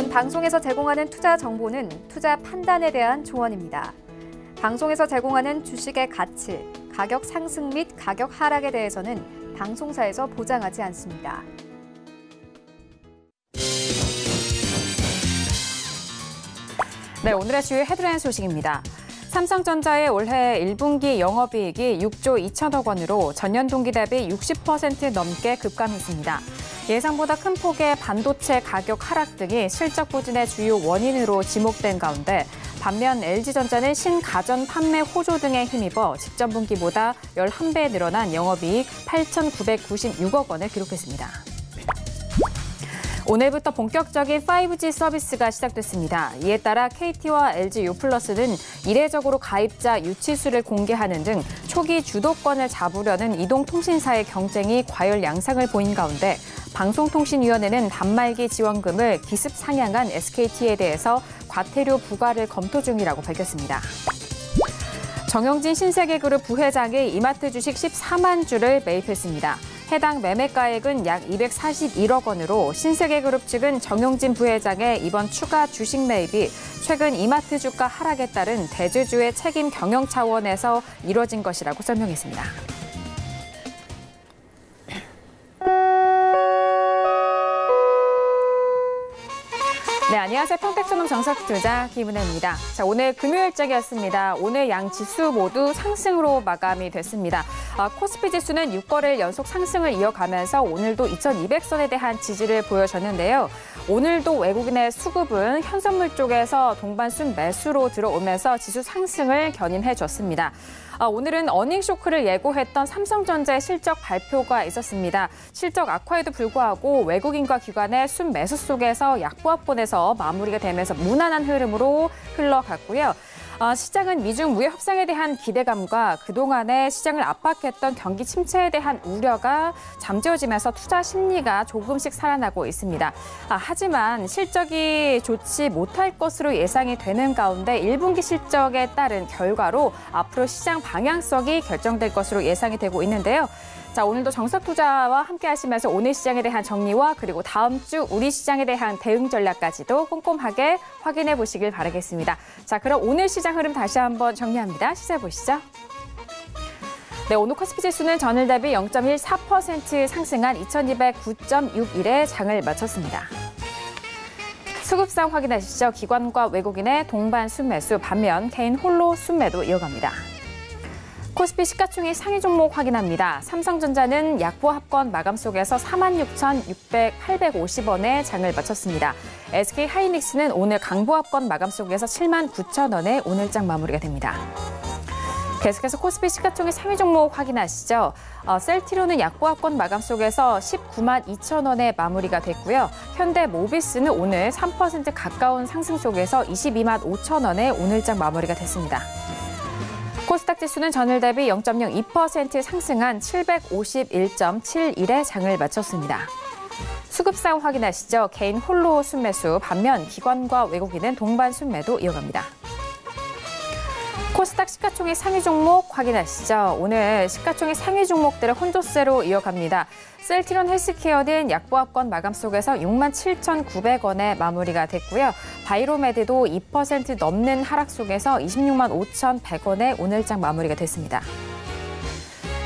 본 방송에서 제공하는 투자 정보는 투자 판단에 대한 조언입니다. 방송에서 제공하는 주식의 가치, 가격 상승 및 가격 하락에 대해서는 방송사에서 보장하지 않습니다. 네, 오늘의 주요 헤드라인 소식입니다. 삼성전자의 올해 1분기 영업이익이 6조 2천억 원으로 전년 동기 대비 60% 넘게 급감했습니다. 예상보다 큰 폭의 반도체 가격 하락 등이 실적 부진의 주요 원인으로 지목된 가운데 반면 LG전자는 신가전 판매 호조 등에 힘입어 직전 분기보다 11배 늘어난 영업이익 8,996억 원을 기록했습니다. 오늘부터 본격적인 5G 서비스가 시작됐습니다. 이에 따라 KT와 LG유플러스는 이례적으로 가입자 유치수를 공개하는 등 초기 주도권을 잡으려는 이동통신사의 경쟁이 과열 양상을 보인 가운데 방송통신위원회는 단말기 지원금을 기습 상향한 SKT에 대해서 과태료 부과를 검토 중이라고 밝혔습니다. 정영진 신세계그룹 부회장이 이마트 주식 14만 주를 매입했습니다. 해당 매매가액은 약 241억 원으로 신세계그룹 측은 정용진 부회장의 이번 추가 주식 매입이 최근 이마트 주가 하락에 따른 대주주의 책임 경영 차원에서 이뤄진 것이라고 설명했습니다. 네, 안녕하세요. 평택초놈 정석투자 김은혜입니다. 자, 오늘 금요일장이었습니다. 오늘 양 지수 모두 상승으로 마감이 됐습니다. 코스피 지수는 6거래일 연속 상승을 이어가면서 오늘도 2200선에 대한 지지를 보여줬는데요. 오늘도 외국인의 수급은 현선물 쪽에서 동반순 매수로 들어오면서 지수 상승을 견인해줬습니다. 오늘은 어닝 쇼크를 예고했던 삼성전자의 실적 발표가 있었습니다. 실적 악화에도 불구하고 외국인과 기관의 순매수 속에서 약보합권에서 마무리가 되면서 무난한 흐름으로 흘러갔고요. 시장은 미중 무역 협상에 대한 기대감과 그동안의 시장을 압박했던 경기 침체에 대한 우려가 잠재워지면서 투자 심리가 조금씩 살아나고 있습니다. 하지만 실적이 좋지 못할 것으로 예상이 되는 가운데 1분기 실적에 따른 결과로 앞으로 시장 방향성이 결정될 것으로 예상이 되고 있는데요. 자, 오늘도 정석투자와 함께 하시면서 오늘 시장에 대한 정리와 그리고 다음 주 우리 시장에 대한 대응 전략까지도 꼼꼼하게 확인해 보시길 바라겠습니다. 자, 그럼 오늘 시장 흐름 다시 한번 정리합니다. 시작 보시죠. 네, 오늘 코스피 지수는 전일 대비 0.14% 상승한 2209.61에 장을 마쳤습니다. 수급상 확인하시죠. 기관과 외국인의 동반 순매수, 반면 개인 홀로 순매도 이어갑니다. 코스피 시가총액 상위 종목 확인합니다. 삼성전자는 약보합권 마감 속에서 46,850원에 장을 마쳤습니다. SK하이닉스는 오늘 강보합권 마감 속에서 79,000원에 오늘장 마무리가 됩니다. 계속해서 코스피 시가총액 상위 종목 확인하시죠. 셀트리온은 약보합권 마감 속에서 19만 2천원에 마무리가 됐고요. 현대모비스는 오늘 3% 가까운 상승 속에서 22만 5천원에 오늘장 마무리가 됐습니다. 코스닥 지수는 전일 대비 0.02% 상승한 751.71에 장을 마쳤습니다. 수급상 확인하시죠. 개인 홀로 순매수, 반면 기관과 외국인은 동반 순매도 이어갑니다. 코스닥 시가총액 상위 종목 확인하시죠. 오늘 시가총액 상위 종목들의 혼조세로 이어갑니다. 셀트리온 헬스케어는 약보합권 마감 속에서 67,900원에 마무리가 됐고요. 바이로메드도 2% 넘는 하락 속에서 26만 5,100원에 오늘장 마무리가 됐습니다.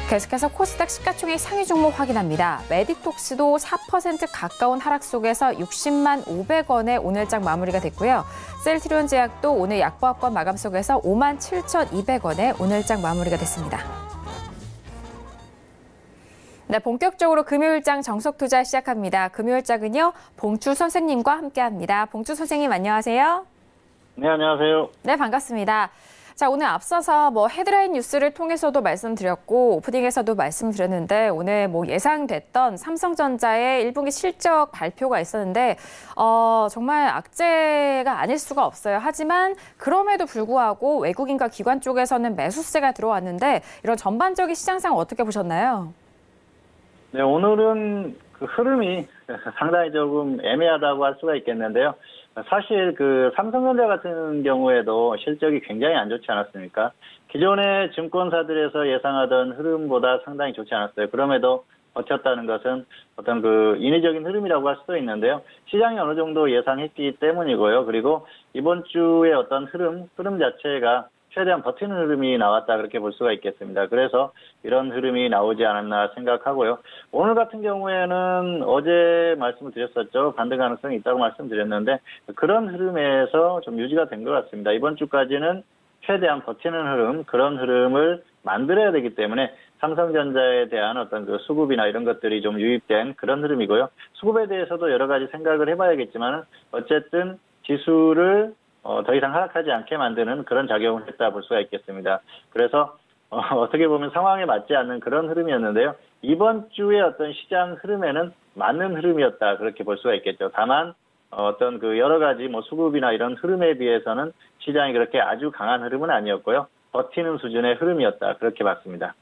계속해서 코스닥 시가총액 상위 종목 확인합니다. 메디톡스도 4% 가까운 하락 속에서 60만 500원에 오늘장 마무리가 됐고요. 셀트리온 제약도 오늘 약보합권 마감 속에서 5만 7,200원에 오늘장 마무리가 됐습니다. 네, 본격적으로 금요일장 정석투자 시작합니다. 금요일장은요, 봉주 선생님과 함께합니다. 봉주 선생님 안녕하세요. 네, 안녕하세요. 네, 반갑습니다. 자, 오늘 앞서서 헤드라인 뉴스를 통해서도 말씀드렸고 오프닝에서도 말씀드렸는데 오늘 예상됐던 삼성전자의 1분기 실적 발표가 있었는데 정말 악재가 아닐 수가 없어요. 하지만 그럼에도 불구하고 외국인과 기관 쪽에서는 매수세가 들어왔는데 이런 전반적인 시장상 어떻게 보셨나요? 네, 오늘은 그 흐름이 상당히 조금 애매하다고 할 수가 있겠는데요. 사실 그 삼성전자 같은 경우에도 실적이 굉장히 안 좋지 않았습니까? 기존의 증권사들에서 예상하던 흐름보다 상당히 좋지 않았어요. 그럼에도 버텼다는 것은 어떤 그 인위적인 흐름이라고 할 수도 있는데요. 시장이 어느 정도 예상했기 때문이고요. 그리고 이번 주의 어떤 흐름 자체가 최대한 버티는 흐름이 나왔다 그렇게 볼 수가 있겠습니다. 그래서 이런 흐름이 나오지 않았나 생각하고요. 오늘 같은 경우에는 어제 말씀을 드렸었죠. 반등 가능성이 있다고 말씀드렸는데 그런 흐름에서 좀 유지가 된 것 같습니다. 이번 주까지는 최대한 버티는 흐름, 그런 흐름을 만들어야 되기 때문에 삼성전자에 대한 어떤 그 수급이나 이런 것들이 좀 유입된 그런 흐름이고요. 수급에 대해서도 여러 가지 생각을 해봐야겠지만 어쨌든 지수를 더 이상 하락하지 않게 만드는 그런 작용을 했다 볼 수가 있겠습니다. 그래서 어떻게 보면 상황에 맞지 않는 그런 흐름이었는데요. 이번 주의 어떤 시장 흐름에는 맞는 흐름이었다 그렇게 볼 수가 있겠죠. 다만 어떤 그 여러 가지 뭐 수급이나 이런 흐름에 비해서는 시장이 그렇게 아주 강한 흐름은 아니었고요. 버티는 수준의 흐름이었다 그렇게 봤습니다.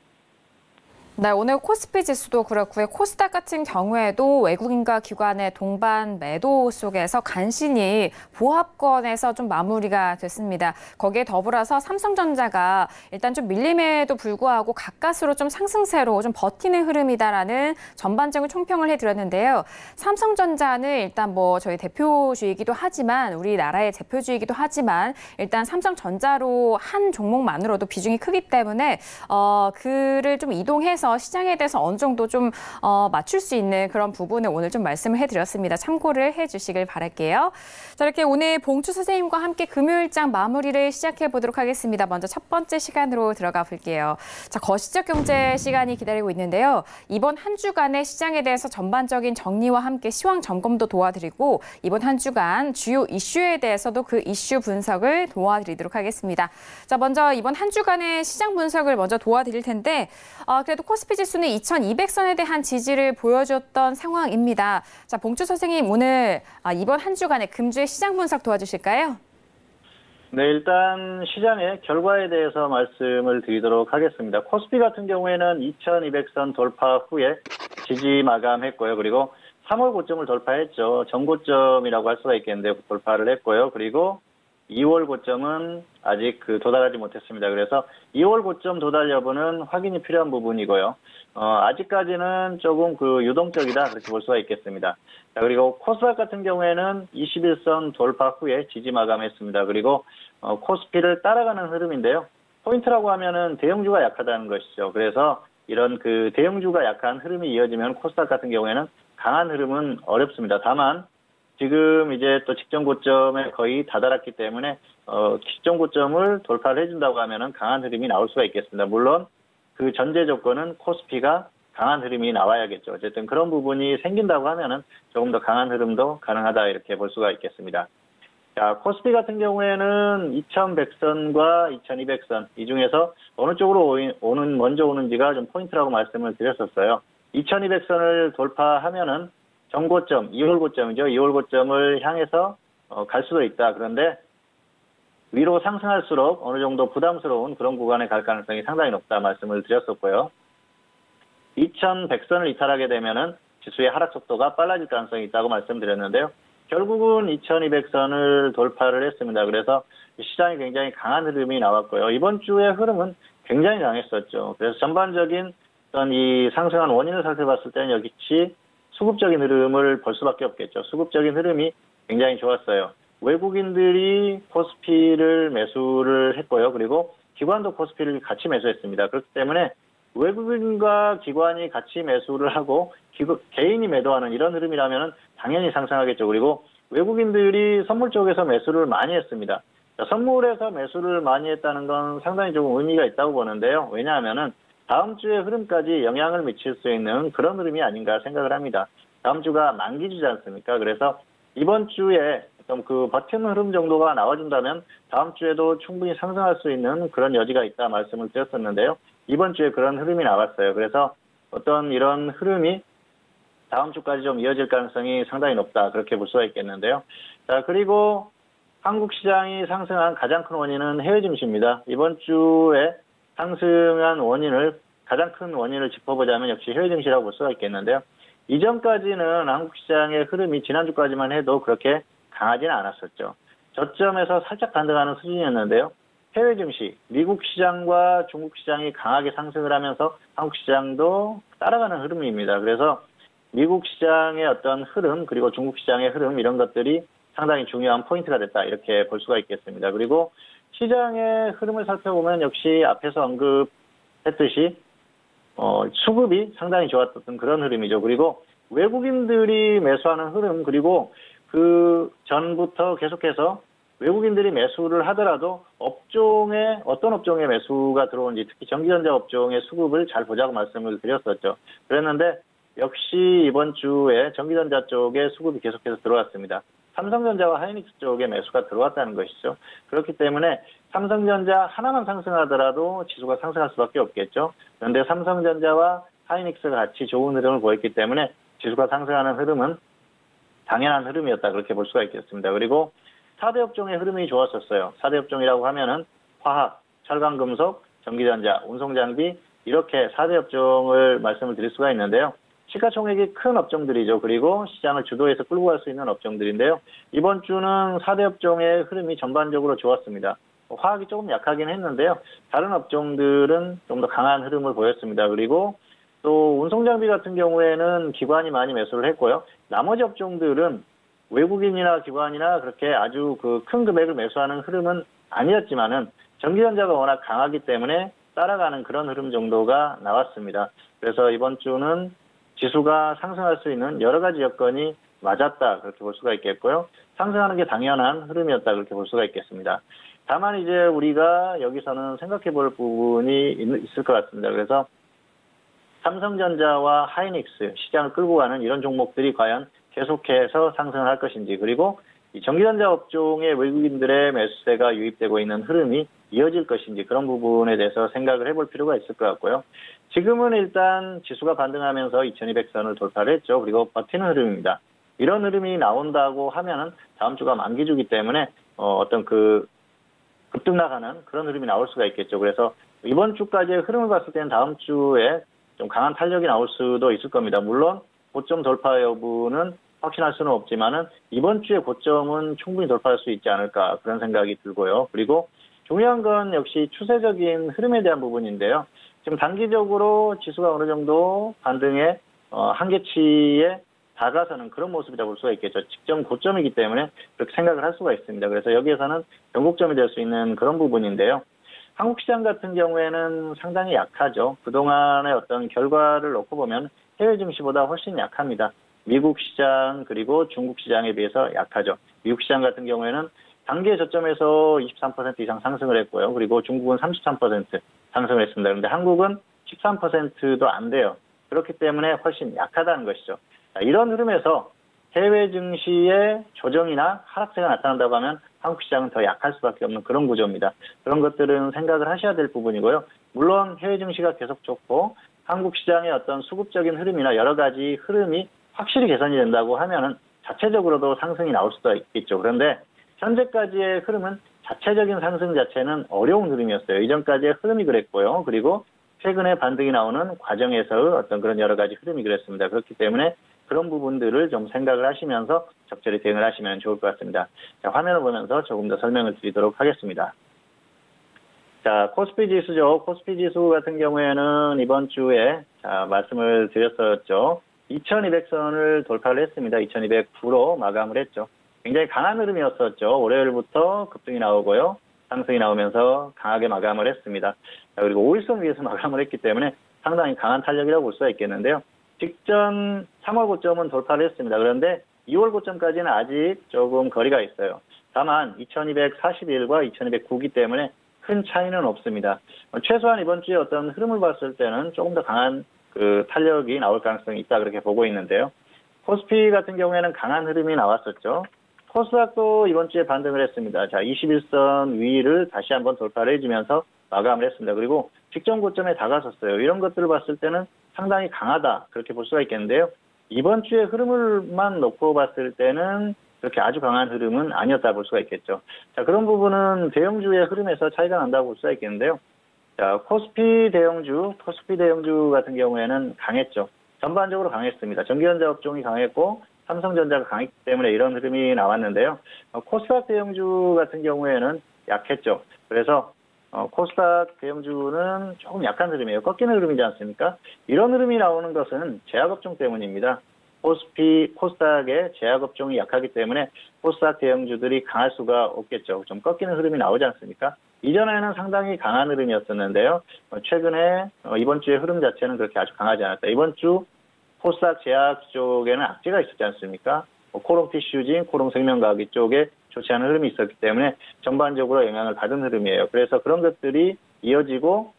네, 오늘 코스피 지수도 그렇고요. 코스닥 같은 경우에도 외국인과 기관의 동반 매도 속에서 간신히 보합권에서 좀 마무리가 됐습니다. 거기에 더불어서 삼성전자가 일단 좀 밀림에도 불구하고 가까스로 좀 상승세로 좀 버티는 흐름이다라는 전반적인 총평을 해드렸는데요. 삼성전자는 일단 뭐 저희 대표주이기도 하지만 우리나라의 대표주이기도 하지만 일단 삼성전자로 한 종목만으로도 비중이 크기 때문에 그를 좀 이동해서 시장에 대해서 어느 정도 좀 맞출 수 있는 그런 부분을 오늘 좀 말씀을 해드렸습니다. 참고를 해주시길 바랄게요. 자, 이렇게 오늘 봉추 선생님과 함께 금요일장 마무리를 시작해 보도록 하겠습니다. 먼저 첫 번째 시간으로 들어가 볼게요. 자, 거시적 경제 시간이 기다리고 있는데요. 이번 한 주간의 시장에 대해서 전반적인 정리와 함께 시황 점검도 도와드리고 이번 한 주간 주요 이슈에 대해서도 그 이슈 분석을 도와드리도록 하겠습니다. 자, 먼저 이번 한 주간의 시장 분석을 먼저 도와드릴 텐데 그래도 코스피 지수는 2200선에 대한 지지를 보여줬던 상황입니다. 자, 봉추 선생님 오늘 이번 한 주간의 금주의 시장 분석 도와주실까요? 네, 일단 시장의 결과에 대해서 말씀을 드리도록 하겠습니다. 코스피 같은 경우에는 2200선 돌파 후에 지지 마감했고요. 그리고 3월 고점을 돌파했죠. 전고점이라고 할 수가 있겠는데 돌파를 했고요. 그리고 2월 고점은 아직 도달하지 못했습니다. 그래서 2월 고점 도달 여부는 확인이 필요한 부분이고요. 아직까지는 조금 유동적이다 그렇게 볼 수가 있겠습니다. 자, 그리고 코스닥 같은 경우에는 21선 돌파 후에 지지 마감했습니다. 그리고 코스피를 따라가는 흐름인데요. 포인트라고 하면은 대형주가 약하다는 것이죠. 그래서 이런 대형주가 약한 흐름이 이어지면 코스닥 같은 경우에는 강한 흐름은 어렵습니다. 다만 지금 이제 또 직전 고점에 거의 다다랐기 때문에 직전 고점을 돌파를 해준다고 하면은 강한 흐름이 나올 수가 있겠습니다. 물론 그 전제 조건은 코스피가 강한 흐름이 나와야겠죠. 어쨌든 그런 부분이 생긴다고 하면은 조금 더 강한 흐름도 가능하다 이렇게 볼 수가 있겠습니다. 자, 코스피 같은 경우에는 2100선과 2200선 이 중에서 어느 쪽으로 먼저 오는지가 좀 포인트라고 말씀을 드렸었어요. 2200선을 돌파하면은 전고점, 2월 고점이죠. 2월 고점을 향해서 갈 수도 있다. 그런데 위로 상승할수록 어느 정도 부담스러운 그런 구간에 갈 가능성이 상당히 높다 말씀을 드렸었고요. 2100선을 이탈하게 되면은 지수의 하락 속도가 빨라질 가능성이 있다고 말씀드렸는데요. 결국은 2200선을 돌파를 했습니다. 그래서 시장이 굉장히 강한 흐름이 나왔고요. 이번 주의 흐름은 굉장히 강했었죠. 그래서 전반적인 어떤 이 상승한 원인을 살펴봤을 때는 역시 수급적인 흐름을 볼 수밖에 없겠죠. 수급적인 흐름이 굉장히 좋았어요. 외국인들이 코스피를 매수를 했고요. 그리고 기관도 코스피를 같이 매수했습니다. 그렇기 때문에 외국인과 기관이 같이 매수를 하고 개인이 매도하는 이런 흐름이라면 당연히 상승하겠죠. 그리고 외국인들이 선물 쪽에서 매수를 많이 했습니다. 선물에서 매수를 많이 했다는 건 상당히 조금 의미가 있다고 보는데요. 왜냐하면은 다음 주의 흐름까지 영향을 미칠 수 있는 그런 흐름이 아닌가 생각을 합니다. 다음 주가 만기주지 않습니까? 그래서 이번 주에 좀 버티는 흐름 정도가 나와준다면 다음 주에도 충분히 상승할 수 있는 그런 여지가 있다 말씀을 드렸었는데요. 이번 주에 그런 흐름이 나왔어요. 그래서 어떤 이런 흐름이 다음 주까지 좀 이어질 가능성이 상당히 높다 그렇게 볼 수가 있겠는데요. 자, 그리고 한국 시장이 상승한 가장 큰 원인은 해외 증시입니다. 이번 주에 상승한 가장 큰 원인을 짚어보자면 역시 해외 증시라고 볼 수가 있겠는데요. 이전까지는 한국 시장의 흐름이 지난주까지만 해도 그렇게 강하지는 않았었죠. 저점에서 살짝 반등하는 수준이었는데요. 해외 증시, 미국 시장과 중국 시장이 강하게 상승을 하면서 한국 시장도 따라가는 흐름입니다. 그래서 미국 시장의 어떤 흐름, 그리고 중국 시장의 흐름, 이런 것들이 상당히 중요한 포인트가 됐다, 이렇게 볼 수가 있겠습니다. 그리고 시장의 흐름을 살펴보면 역시 앞에서 언급했듯이 수급이 상당히 좋았던 그런 흐름이죠. 그리고 외국인들이 매수하는 흐름, 그리고 그 전부터 계속해서 외국인들이 매수를 하더라도 업종에 어떤 업종에 매수가 들어오는지, 특히 전기전자 업종의 수급을 잘 보자고 말씀을 드렸었죠. 그랬는데 역시 이번 주에 전기전자 쪽에 수급이 계속해서 들어왔습니다. 삼성전자와 하이닉스 쪽에 매수가 들어왔다는 것이죠. 그렇기 때문에 삼성전자 하나만 상승하더라도 지수가 상승할 수밖에 없겠죠. 그런데 삼성전자와 하이닉스가 같이 좋은 흐름을 보였기 때문에 지수가 상승하는 흐름은 당연한 흐름이었다, 그렇게 볼 수가 있겠습니다. 그리고 4대 업종의 흐름이 좋았었어요. 4대 업종이라고 하면은 화학, 철강금속, 전기전자, 운송장비, 이렇게 4대 업종을 말씀을 드릴 수가 있는데요. 시가총액이 큰 업종들이죠. 그리고 시장을 주도해서 끌고 갈 수 있는 업종들인데요. 이번 주는 4대 업종의 흐름이 전반적으로 좋았습니다. 화학이 조금 약하긴 했는데요. 다른 업종들은 좀 더 강한 흐름을 보였습니다. 그리고 또 운송장비 같은 경우에는 기관이 많이 매수를 했고요. 나머지 업종들은 외국인이나 기관이나 그렇게 아주 그 큰 금액을 매수하는 흐름은 아니었지만은 전기전자가 워낙 강하기 때문에 따라가는 그런 흐름 정도가 나왔습니다. 그래서 이번 주는 지수가 상승할 수 있는 여러 가지 여건이 맞았다, 그렇게 볼 수가 있겠고요. 상승하는 게 당연한 흐름이었다, 그렇게 볼 수가 있겠습니다. 다만 이제 우리가 여기서는 생각해 볼 부분이 있을 것 같습니다. 그래서 삼성전자와 하이닉스, 시장을 끌고 가는 이런 종목들이 과연 계속해서 상승을 할 것인지, 그리고 이 전기전자 업종의 외국인들의 매수세가 유입되고 있는 흐름이 이어질 것인지, 그런 부분에 대해서 생각을 해볼 필요가 있을 것 같고요. 지금은 일단 지수가 반등하면서 2200선을 돌파를 했죠. 그리고 버티는 흐름입니다. 이런 흐름이 나온다고 하면은 다음 주가 만기주기 때문에 어떤 그 급등 나가는 그런 흐름이 나올 수가 있겠죠. 그래서 이번 주까지의 흐름을 봤을 때는 다음 주에 좀 강한 탄력이 나올 수도 있을 겁니다. 물론 고점 돌파 여부는 확신할 수는 없지만은 이번 주의 고점은 충분히 돌파할 수 있지 않을까, 그런 생각이 들고요. 그리고 중요한 건 역시 추세적인 흐름에 대한 부분인데요. 지금 단기적으로 지수가 어느 정도 반등의 한계치에 다가서는 그런 모습이라고 볼 수가 있겠죠. 직전 고점이기 때문에 그렇게 생각을 할 수가 있습니다. 그래서 여기에서는 변곡점이 될 수 있는 그런 부분인데요. 한국 시장 같은 경우에는 상당히 약하죠. 그동안의 어떤 결과를 놓고 보면 해외 증시보다 훨씬 약합니다. 미국 시장 그리고 중국 시장에 비해서 약하죠. 미국 시장 같은 경우에는 단기 저점에서 23% 이상 상승을 했고요. 그리고 중국은 33% 상승을 했습니다. 그런데 한국은 13%도 안 돼요. 그렇기 때문에 훨씬 약하다는 것이죠. 자, 이런 흐름에서 해외 증시의 조정이나 하락세가 나타난다고 하면 한국 시장은 더 약할 수밖에 없는 그런 구조입니다. 그런 것들은 생각을 하셔야 될 부분이고요. 물론 해외 증시가 계속 좋고 한국 시장의 어떤 수급적인 흐름이나 여러 가지 흐름이 확실히 개선이 된다고 하면은 자체적으로도 상승이 나올 수도 있겠죠. 그런데 현재까지의 흐름은 자체적인 상승 자체는 어려운 흐름이었어요. 이전까지의 흐름이 그랬고요. 그리고 최근에 반등이 나오는 과정에서의 어떤 그런 여러 가지 흐름이 그랬습니다. 그렇기 때문에 그런 부분들을 좀 생각을 하시면서 적절히 대응을 하시면 좋을 것 같습니다. 자, 화면을 보면서 조금 더 설명을 드리도록 하겠습니다. 자, 코스피 지수죠. 코스피 지수 같은 경우에는 이번 주에 말씀을 드렸었죠. 2200선을 돌파를 했습니다. 2209로 마감을 했죠. 굉장히 강한 흐름이었었죠. 월요일부터 급등이 나오고요. 상승이 나오면서 강하게 마감을 했습니다. 자, 그리고 5일선 위에서 마감을 했기 때문에 상당히 강한 탄력이라고 볼 수가 있겠는데요. 직전 3월 고점은 돌파를 했습니다. 그런데 2월 고점까지는 아직 조금 거리가 있어요. 다만 2241과 2209기 때문에 큰 차이는 없습니다. 최소한 이번 주에 어떤 흐름을 봤을 때는 조금 더 강한 그 탄력이 나올 가능성이 있다, 그렇게 보고 있는데요. 코스피 같은 경우에는 강한 흐름이 나왔었죠. 코스닥도 이번 주에 반등을 했습니다. 자, 21선 위를 다시 한번 돌파를 해주면서 마감을 했습니다. 그리고 직전 고점에 다가섰어요. 이런 것들을 봤을 때는 상당히 강하다, 그렇게 볼 수가 있겠는데요. 이번 주의 흐름을만 놓고 봤을 때는 그렇게 아주 강한 흐름은 아니었다 볼 수가 있겠죠. 자, 그런 부분은 대형주의 흐름에서 차이가 난다고 볼 수가 있겠는데요. 자, 코스피 대형주 같은 경우에는 강했죠. 전반적으로 강했습니다. 전기전자 업종이 강했고 삼성전자가 강했기 때문에 이런 흐름이 나왔는데요. 코스닥 대형주 같은 경우에는 약했죠. 그래서 코스닥 대형주는 조금 약한 흐름이에요. 꺾이는 흐름이지 않습니까? 이런 흐름이 나오는 것은 제약업종 때문입니다. 코스닥의 제약업종이 약하기 때문에 코스닥 대형주들이 강할 수가 없겠죠. 좀 꺾이는 흐름이 나오지 않습니까? 이전에는 상당히 강한 흐름이었었는데요. 최근에 이번 주의 흐름 자체는 그렇게 아주 강하지 않았다. 이번 주 코스닥 제약 쪽에는 악재가 있었지 않습니까? 코롱 티슈진, 코롱 생명과학이 쪽에 좋지 않은 흐름이 있었기 때문에 전반적으로 영향을 받은 흐름이에요. 그래서 그런 것들이 이어지고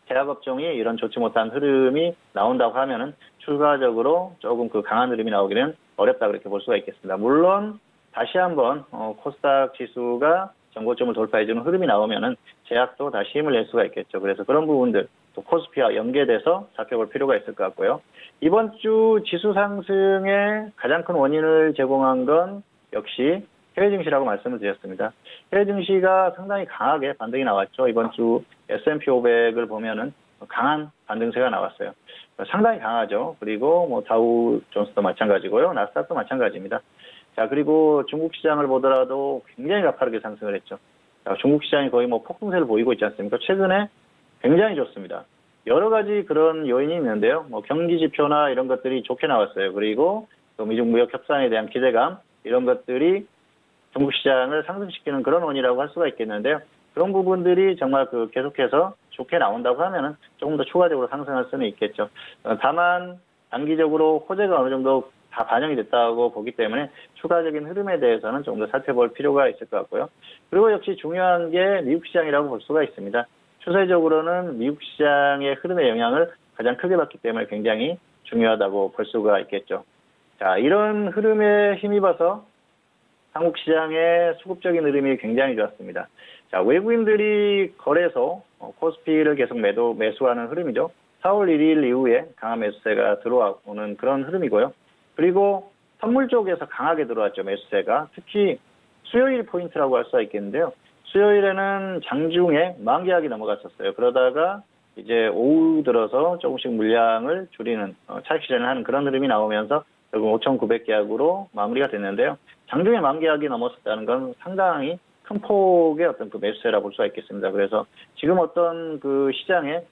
제약업종이 이런 좋지 못한 흐름이 나온다고 하면은 추가적으로 조금 그 강한 흐름이 나오기는 어렵다 그렇게 볼 수가 있겠습니다. 물론 다시 한번 코스닥 지수가 전고점을 돌파해주는 흐름이 나오면은 제약도 다시 힘을 낼 수가 있겠죠. 그래서 그런 부분들 또 코스피와 연계돼서 살펴볼 필요가 있을 것 같고요. 이번 주 지수 상승의 가장 큰 원인을 제공한 건 역시 해외 증시라고 말씀을 드렸습니다. 해외 증시가 상당히 강하게 반등이 나왔죠. 이번 주 S&P 500을 보면은 강한 반등세가 나왔어요. 상당히 강하죠. 그리고 뭐 다우 존스도 마찬가지고요. 나스닥도 마찬가지입니다. 자, 그리고 중국 시장을 보더라도 굉장히 가파르게 상승을 했죠. 자, 중국 시장이 거의 뭐 폭등세를 보이고 있지 않습니까? 최근에 굉장히 좋습니다. 여러 가지 그런 요인이 있는데요. 뭐 경기 지표나 이런 것들이 좋게 나왔어요. 그리고 또 미중 무역 협상에 대한 기대감 이런 것들이 중국 시장을 상승시키는 그런 원인이라고 할 수가 있겠는데요. 그런 부분들이 정말 계속해서 좋게 나온다고 하면은 조금 더 추가적으로 상승할 수는 있겠죠. 다만 단기적으로 호재가 어느 정도 다 반영이 됐다고 보기 때문에 추가적인 흐름에 대해서는 좀 더 살펴볼 필요가 있을 것 같고요. 그리고 역시 중요한 게 미국 시장이라고 볼 수가 있습니다. 추세적으로는 미국 시장의 흐름의 영향을 가장 크게 받기 때문에 굉장히 중요하다고 볼 수가 있겠죠. 자, 이런 흐름에 힘입어서 한국 시장의 수급적인 흐름이 굉장히 좋았습니다. 자, 외국인들이 거래소 코스피를 계속 매수하는 흐름이죠. 4월 1일 이후에 강한 매수세가 들어오는 그런 흐름이고요. 그리고 선물 쪽에서 강하게 들어왔죠, 매수세가. 특히 수요일 포인트라고 할 수가 있겠는데요. 수요일에는 장중에 만기약이 넘어갔었어요. 그러다가 이제 오후 들어서 조금씩 물량을 줄이는 차익 실현을 하는 그런 흐름이 나오면서 결국 5,900계약으로 마무리가 됐는데요. 장중에 만기약이 넘었었다는 건 상당히 큰 폭의 어떤 그 매수세라고 볼 수가 있겠습니다. 그래서 지금 어떤 그 시장에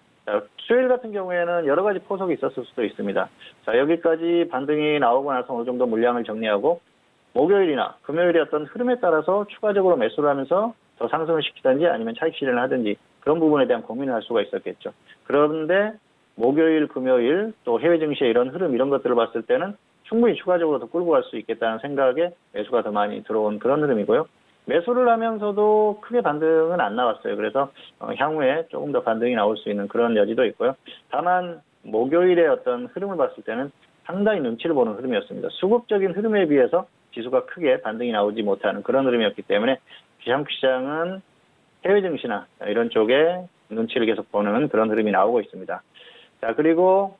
수요일 같은 경우에는 여러 가지 포석이 있었을 수도 있습니다. 자, 여기까지 반등이 나오고 나서 어느 정도 물량을 정리하고 목요일이나 금요일의 어떤 흐름에 따라서 추가적으로 매수를 하면서 더 상승을 시키든지 아니면 차익 실현을 하든지 그런 부분에 대한 고민을 할 수가 있었겠죠. 그런데 목요일, 금요일 또 해외 증시의 이런 흐름 이런 것들을 봤을 때는 충분히 추가적으로 더 끌고 갈 수 있겠다는 생각에 매수가 더 많이 들어온 그런 흐름이고요. 매수를 하면서도 크게 반등은 안 나왔어요. 그래서 향후에 조금 더 반등이 나올 수 있는 그런 여지도 있고요. 다만 목요일의 어떤 흐름을 봤을 때는 상당히 눈치를 보는 흐름이었습니다. 수급적인 흐름에 비해서 지수가 크게 반등이 나오지 못하는 그런 흐름이었기 때문에 한국 시장은 해외 증시나 이런 쪽에 눈치를 계속 보는 그런 흐름이 나오고 있습니다. 자, 그리고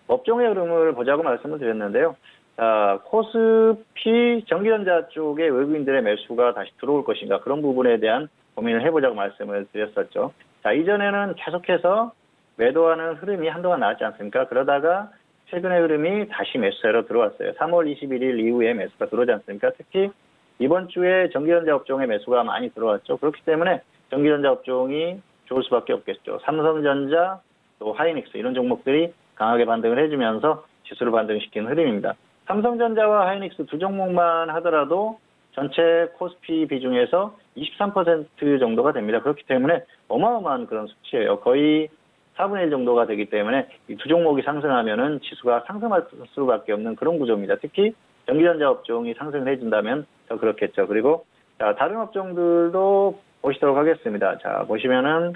업종의 흐름을 보자고 말씀을 드렸는데요. 자, 코스피 전기전자 쪽에 외국인들의 매수가 다시 들어올 것인가 그런 부분에 대한 고민을 해보자고 말씀을 드렸었죠. 자, 이전에는 계속해서 매도하는 흐름이 한동안 나왔지 않습니까? 그러다가 최근의 흐름이 다시 매수세로 들어왔어요. 3월 21일 이후에 매수가 들어오지 않습니까? 특히 이번 주에 전기전자 업종의 매수가 많이 들어왔죠. 그렇기 때문에 전기전자 업종이 좋을 수밖에 없겠죠. 삼성전자, 또 하이닉스 이런 종목들이 강하게 반등을 해주면서 지수를 반등시키는 흐름입니다. 삼성전자와 하이닉스 두 종목만 하더라도 전체 코스피 비중에서 23% 정도가 됩니다. 그렇기 때문에 어마어마한 그런 수치예요. 거의 4분의 1 정도가 되기 때문에 이 두 종목이 상승하면은 지수가 상승할 수밖에 없는 그런 구조입니다. 특히 전기전자 업종이 상승을 해준다면 더 그렇겠죠. 그리고 자, 다른 업종들도 보시도록 하겠습니다. 자, 보시면은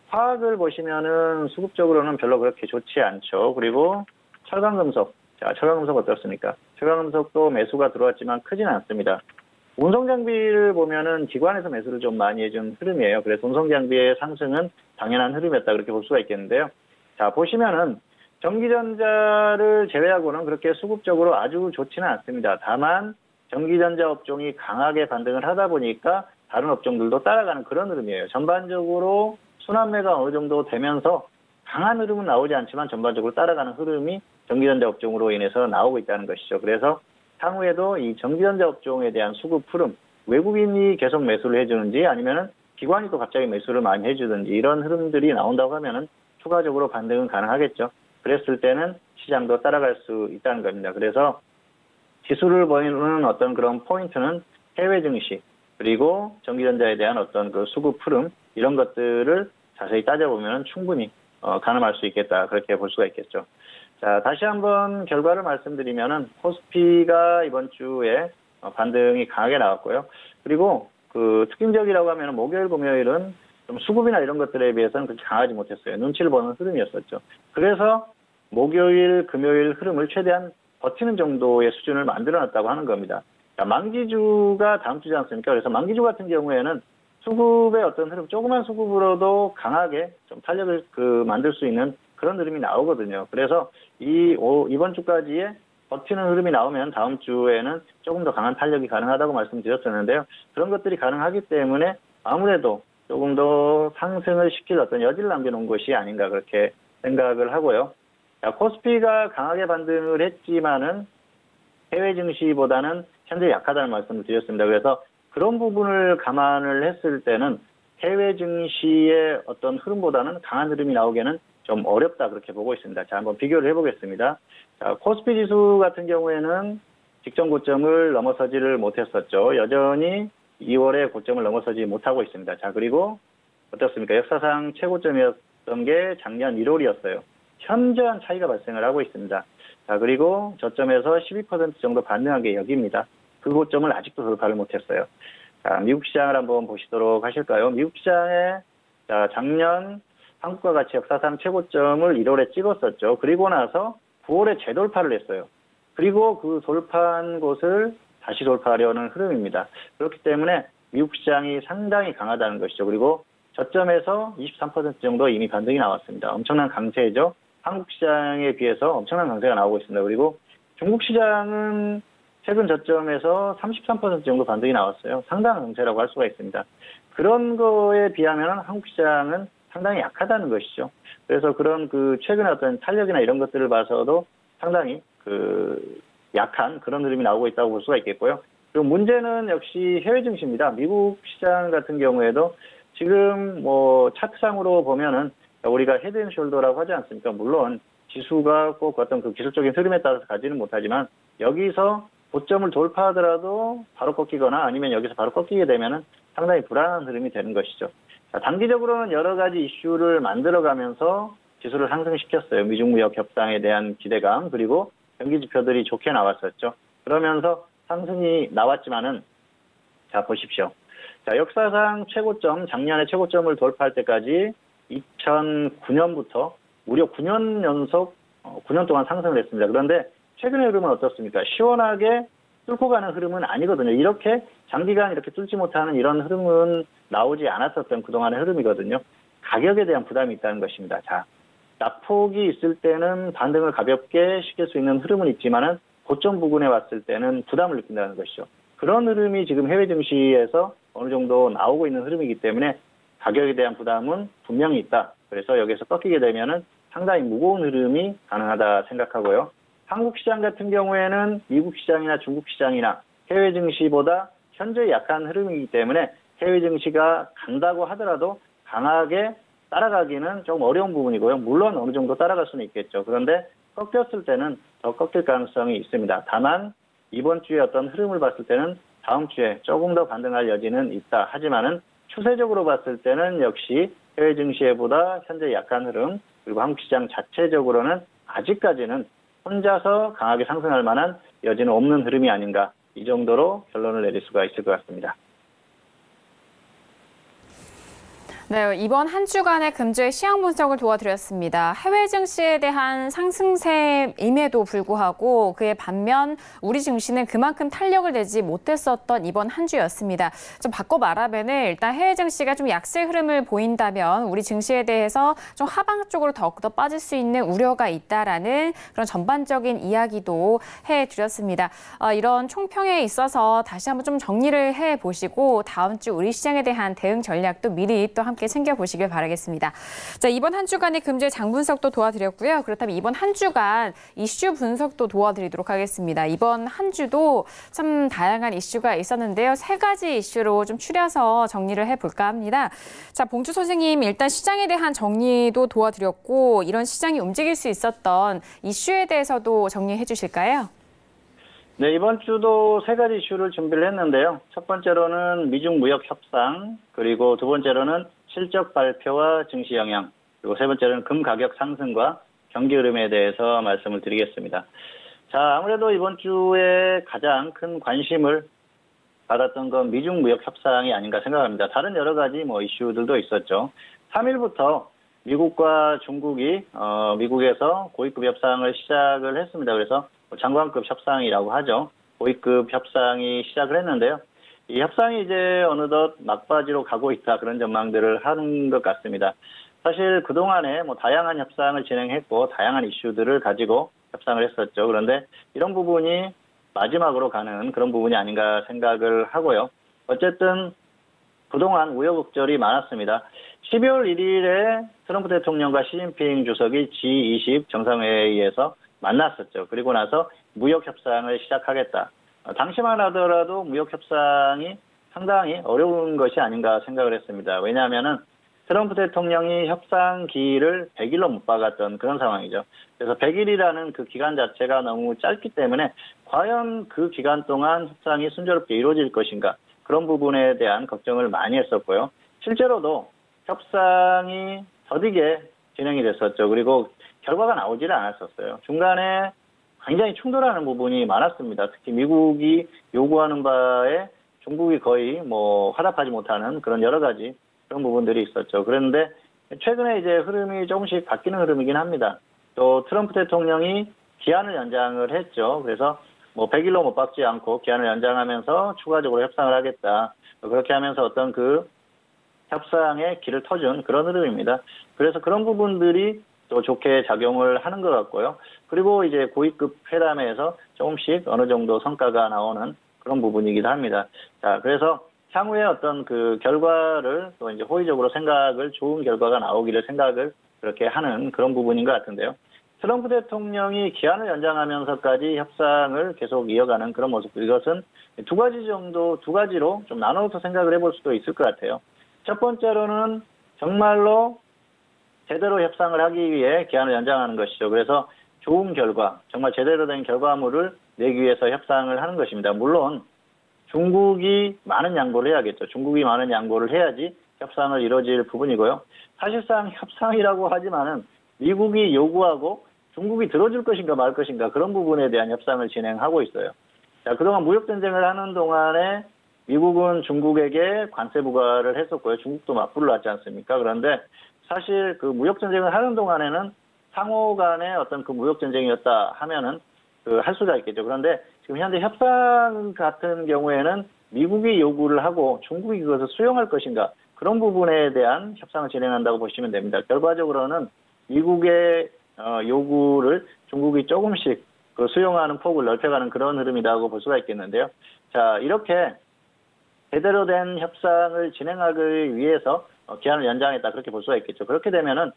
화학을 보시면은 수급적으로는 별로 그렇게 좋지 않죠. 그리고 철강금속. 자, 철강금속 어떻습니까? 철강금속도 매수가 들어왔지만 크지는 않습니다. 운송장비를 보면은 기관에서 매수를 좀 많이 해준 흐름이에요. 그래서 운송장비의 상승은 당연한 흐름이었다 그렇게 볼 수가 있겠는데요. 자, 보시면은 전기전자를 제외하고는 그렇게 수급적으로 아주 좋지는 않습니다. 다만 전기전자 업종이 강하게 반등을 하다 보니까 다른 업종들도 따라가는 그런 흐름이에요. 전반적으로 순환매가 어느 정도 되면서 강한 흐름은 나오지 않지만 전반적으로 따라가는 흐름이 전기전자 업종으로 인해서 나오고 있다는 것이죠. 그래서 향후에도 이 전기전자 업종에 대한 수급 흐름, 외국인이 계속 매수를 해주는지 아니면은 기관이 또 갑자기 매수를 많이 해주든지 이런 흐름들이 나온다고 하면은 추가적으로 반등은 가능하겠죠. 그랬을 때는 시장도 따라갈 수 있다는 겁니다. 그래서 지수를 보이는 어떤 그런 포인트는 해외 증시 그리고 전기전자에 대한 어떤 그 수급 흐름 이런 것들을 자세히 따져보면 충분히 가늠할 수 있겠다 그렇게 볼 수가 있겠죠. 자, 다시 한번 결과를 말씀드리면은 코스피가 이번 주에 반등이 강하게 나왔고요. 그리고 그 특징적이라고 하면 목요일, 금요일은 좀 수급이나 이런 것들에 비해서는 그렇게 강하지 못했어요. 눈치를 보는 흐름이었었죠. 그래서 목요일, 금요일 흐름을 최대한 버티는 정도의 수준을 만들어놨다고 하는 겁니다. 자, 만기주가 다음 주지 않습니까? 그래서 만기주 같은 경우에는 수급의 어떤 흐름, 조그만 수급으로도 강하게 좀 탄력을 만들 수 있는 그런 흐름이 나오거든요. 그래서 이번 주까지의 버티는 흐름이 나오면 다음 주에는 조금 더 강한 탄력이 가능하다고 말씀드렸었는데요. 그런 것들이 가능하기 때문에 아무래도 조금 더 상승을 시킬 어떤 여지를 남겨놓은 것이 아닌가 그렇게 생각을 하고요. 자, 코스피가 강하게 반등을 했지만은 해외 증시보다는 현재 약하다는 말씀을 드렸습니다. 그래서 그런 부분을 감안을 했을 때는 해외 증시의 어떤 흐름보다는 강한 흐름이 나오기에는 좀 어렵다 그렇게 보고 있습니다. 자, 한번 비교를 해보겠습니다. 자, 코스피 지수 같은 경우에는 직전 고점을 넘어서지를 못했었죠. 여전히 2월에 고점을 넘어서지 못하고 있습니다. 자, 그리고 어떻습니까? 역사상 최고점이었던 게 작년 1월이었어요. 현저한 차이가 발생을 하고 있습니다. 자, 그리고 저점에서 12% 정도 반등한 게 여기입니다. 그 고점을 아직도 돌파를 못했어요. 자, 미국 시장을 한번 보시도록 하실까요? 미국 시장에 자, 작년 한국과 같이 역사상 최고점을 1월에 찍었었죠. 그리고 나서 9월에 재돌파를 했어요. 그리고 그 돌파한 곳을 다시 돌파하려는 흐름입니다. 그렇기 때문에 미국 시장이 상당히 강하다는 것이죠. 그리고 저점에서 23% 정도 이미 반등이 나왔습니다. 엄청난 강세죠. 한국 시장에 비해서 엄청난 강세가 나오고 있습니다. 그리고 중국 시장은 최근 저점에서 33% 정도 반등이 나왔어요. 상당한 강세라고 할 수가 있습니다. 그런 거에 비하면 한국 시장은 상당히 약하다는 것이죠. 그래서 그런 최근의 어떤 탄력이나 이런 것들을 봐서도 상당히 약한 그런 흐름이 나오고 있다고 볼 수가 있겠고요. 그리고 문제는 역시 해외 증시입니다. 미국 시장 같은 경우에도 지금 차트상으로 보면은 우리가 헤드앤숄더라고 하지 않습니까? 물론 지수가 꼭 어떤 그 기술적인 흐름에 따라서 가지는 못하지만 여기서 고점을 돌파하더라도 바로 꺾이거나 아니면 여기서 바로 꺾이게 되면은 상당히 불안한 흐름이 되는 것이죠. 자, 단기적으로는 여러 가지 이슈를 만들어가면서 지수를 상승시켰어요. 미중무역 협상에 대한 기대감 그리고 경기 지표들이 좋게 나왔었죠. 그러면서 상승이 나왔지만은 자 보십시오. 자, 역사상 최고점 작년에 최고점을 돌파할 때까지 2009년부터 무려 9년 연속 9년 동안 상승을 했습니다. 그런데 최근의 흐름은 어떻습니까? 시원하게 뚫고 가는 흐름은 아니거든요. 이렇게 장기간 이렇게 뚫지 못하는 이런 흐름은 나오지 않았었던 그동안의 흐름이거든요. 가격에 대한 부담이 있다는 것입니다. 자, 낙폭이 있을 때는 반등을 가볍게 시킬 수 있는 흐름은 있지만은 고점 부근에 왔을 때는 부담을 느낀다는 것이죠. 그런 흐름이 지금 해외 증시에서 어느 정도 나오고 있는 흐름이기 때문에 가격에 대한 부담은 분명히 있다. 그래서 여기서 꺾이게 되면은 상당히 무거운 흐름이 가능하다 생각하고요. 한국 시장 같은 경우에는 미국 시장이나 중국 시장이나 해외 증시보다 현재 약한 흐름이기 때문에 해외 증시가 간다고 하더라도 강하게 따라가기는 좀 어려운 부분이고요. 물론 어느 정도 따라갈 수는 있겠죠. 그런데 꺾였을 때는 더 꺾일 가능성이 있습니다. 다만 이번 주에 어떤 흐름을 봤을 때는 다음 주에 조금 더 반등할 여지는 있다. 하지만은 추세적으로 봤을 때는 역시 해외 증시보다 현재 약한 흐름 그리고 한국 시장 자체적으로는 아직까지는 혼자서 강하게 상승할 만한 여지는 없는 흐름이 아닌가 이 정도로 결론을 내릴 수가 있을 것 같습니다. 네, 이번 한 주간의 금주의 시황 분석을 도와드렸습니다. 해외 증시에 대한 상승세임에도 불구하고 그에 반면 우리 증시는 그만큼 탄력을 내지 못했었던 이번 한 주였습니다. 좀 바꿔 말하면 일단 해외 증시가 좀 약세 흐름을 보인다면 우리 증시에 대해서 좀 하방 쪽으로 더욱더 빠질 수 있는 우려가 있다라는 그런 전반적인 이야기도 해드렸습니다. 이런 총평에 있어서 다시 한번 좀 정리를 해보시고 다음 주 우리 시장에 대한 대응 전략도 미리 또 함께 함께 챙겨보시길 바라겠습니다. 자, 이번 한 주간의 금주의 장 분석도 도와드렸고요. 그렇다면 이번 한 주간 이슈 분석도 도와드리도록 하겠습니다. 이번 한 주도 참 다양한 이슈가 있었는데요. 3가지 이슈로 좀 추려서 정리를 해볼까 합니다. 자, 봉주 선생님, 일단 시장에 대한 정리도 도와드렸고 이런 시장이 움직일 수 있었던 이슈에 대해서도 정리해 주실까요? 네, 이번 주도 3가지 이슈를 준비를 했는데요. 첫 번째로는 미중 무역 협상, 그리고 두 번째로는 실적 발표와 증시 영향, 그리고 세 번째로는 금 가격 상승과 경기 흐름에 대해서 말씀을 드리겠습니다. 자, 아무래도 이번 주에 가장 큰 관심을 받았던 건 미중 무역 협상이 아닌가 생각합니다. 다른 여러 가지 이슈들도 있었죠. 3일부터 미국과 중국이 미국에서 고위급 협상을 시작을 했습니다. 그래서 장관급 협상이라고 하죠. 고위급 협상이 시작을 했는데요. 이 협상이 이제 어느덧 막바지로 가고 있다, 그런 전망들을 하는 것 같습니다. 사실 그동안에 다양한 협상을 진행했고 다양한 이슈들을 가지고 협상을 했었죠. 그런데 이런 부분이 마지막으로 가는 그런 부분이 아닌가 생각을 하고요. 어쨌든 그동안 우여곡절이 많았습니다. 12월 1일에 트럼프 대통령과 시진핑 주석이 G20 정상회의에서 만났었죠. 그리고 나서 무역협상을 시작하겠다. 당시만 하더라도 무역협상이 상당히 어려운 것이 아닌가 생각을 했습니다. 왜냐하면은 트럼프 대통령이 협상기를 100일로 못 박았던 그런 상황이죠. 그래서 100일이라는 그 기간 자체가 너무 짧기 때문에 과연 그 기간 동안 협상이 순조롭게 이루어질 것인가, 그런 부분에 대한 걱정을 많이 했었고요. 실제로도 협상이 더디게 진행이 됐었죠. 그리고 결과가 나오지를 않았었어요. 중간에 굉장히 충돌하는 부분이 많았습니다. 특히 미국이 요구하는 바에 중국이 거의 화답하지 못하는 그런 여러 가지 그런 부분들이 있었죠. 그런데 최근에 이제 흐름이 조금씩 바뀌는 흐름이긴 합니다. 또 트럼프 대통령이 기한을 연장을 했죠. 그래서 100일로 못 박지 않고 기한을 연장하면서 추가적으로 협상을 하겠다. 그렇게 하면서 어떤 그 협상의 길을 터준 그런 흐름입니다. 그래서 그런 부분들이 또 좋게 작용을 하는 것 같고요. 그리고 이제 고위급 회담에서 조금씩 어느 정도 성과가 나오는 그런 부분이기도 합니다. 자, 그래서 향후에 어떤 그 결과를 또 이제 호의적으로 좋은 결과가 나오기를 생각을 그렇게 하는 그런 부분인 것 같은데요. 트럼프 대통령이 기한을 연장하면서까지 협상을 계속 이어가는 그런 모습, 이것은 두 가지로 좀 나눠서 생각을 해볼 수도 있을 것 같아요. 첫 번째로는 정말로 제대로 협상을 하기 위해 기한을 연장하는 것이죠. 그래서 좋은 결과, 정말 제대로 된 결과물을 내기 위해서 협상을 하는 것입니다. 물론 중국이 많은 양보를 해야겠죠. 중국이 많은 양보를 해야지 협상을 이루어질 부분이고요. 사실상 협상이라고 하지만은 미국이 요구하고 중국이 들어줄 것인가 말 것인가, 그런 부분에 대한 협상을 진행하고 있어요. 자, 그동안 무역전쟁을 하는 동안에 미국은 중국에게 관세 부과를 했었고요. 중국도 맞불로 왔지 않습니까? 그런데 사실 그 무역전쟁을 하는 동안에는 상호 간의 어떤 그 무역전쟁이었다 하면은 할 수가 있겠죠. 그런데 지금 현재 협상 같은 경우에는 미국이 요구를 하고 중국이 그것을 수용할 것인가, 그런 부분에 대한 협상을 진행한다고 보시면 됩니다. 결과적으로는 미국의 요구를 중국이 조금씩 수용하는 폭을 넓혀가는 그런 흐름이라고 볼 수가 있겠는데요. 자, 이렇게 제대로 된 협상을 진행하기 위해서 기한을 연장했다, 그렇게 볼 수가 있겠죠. 그렇게 되면은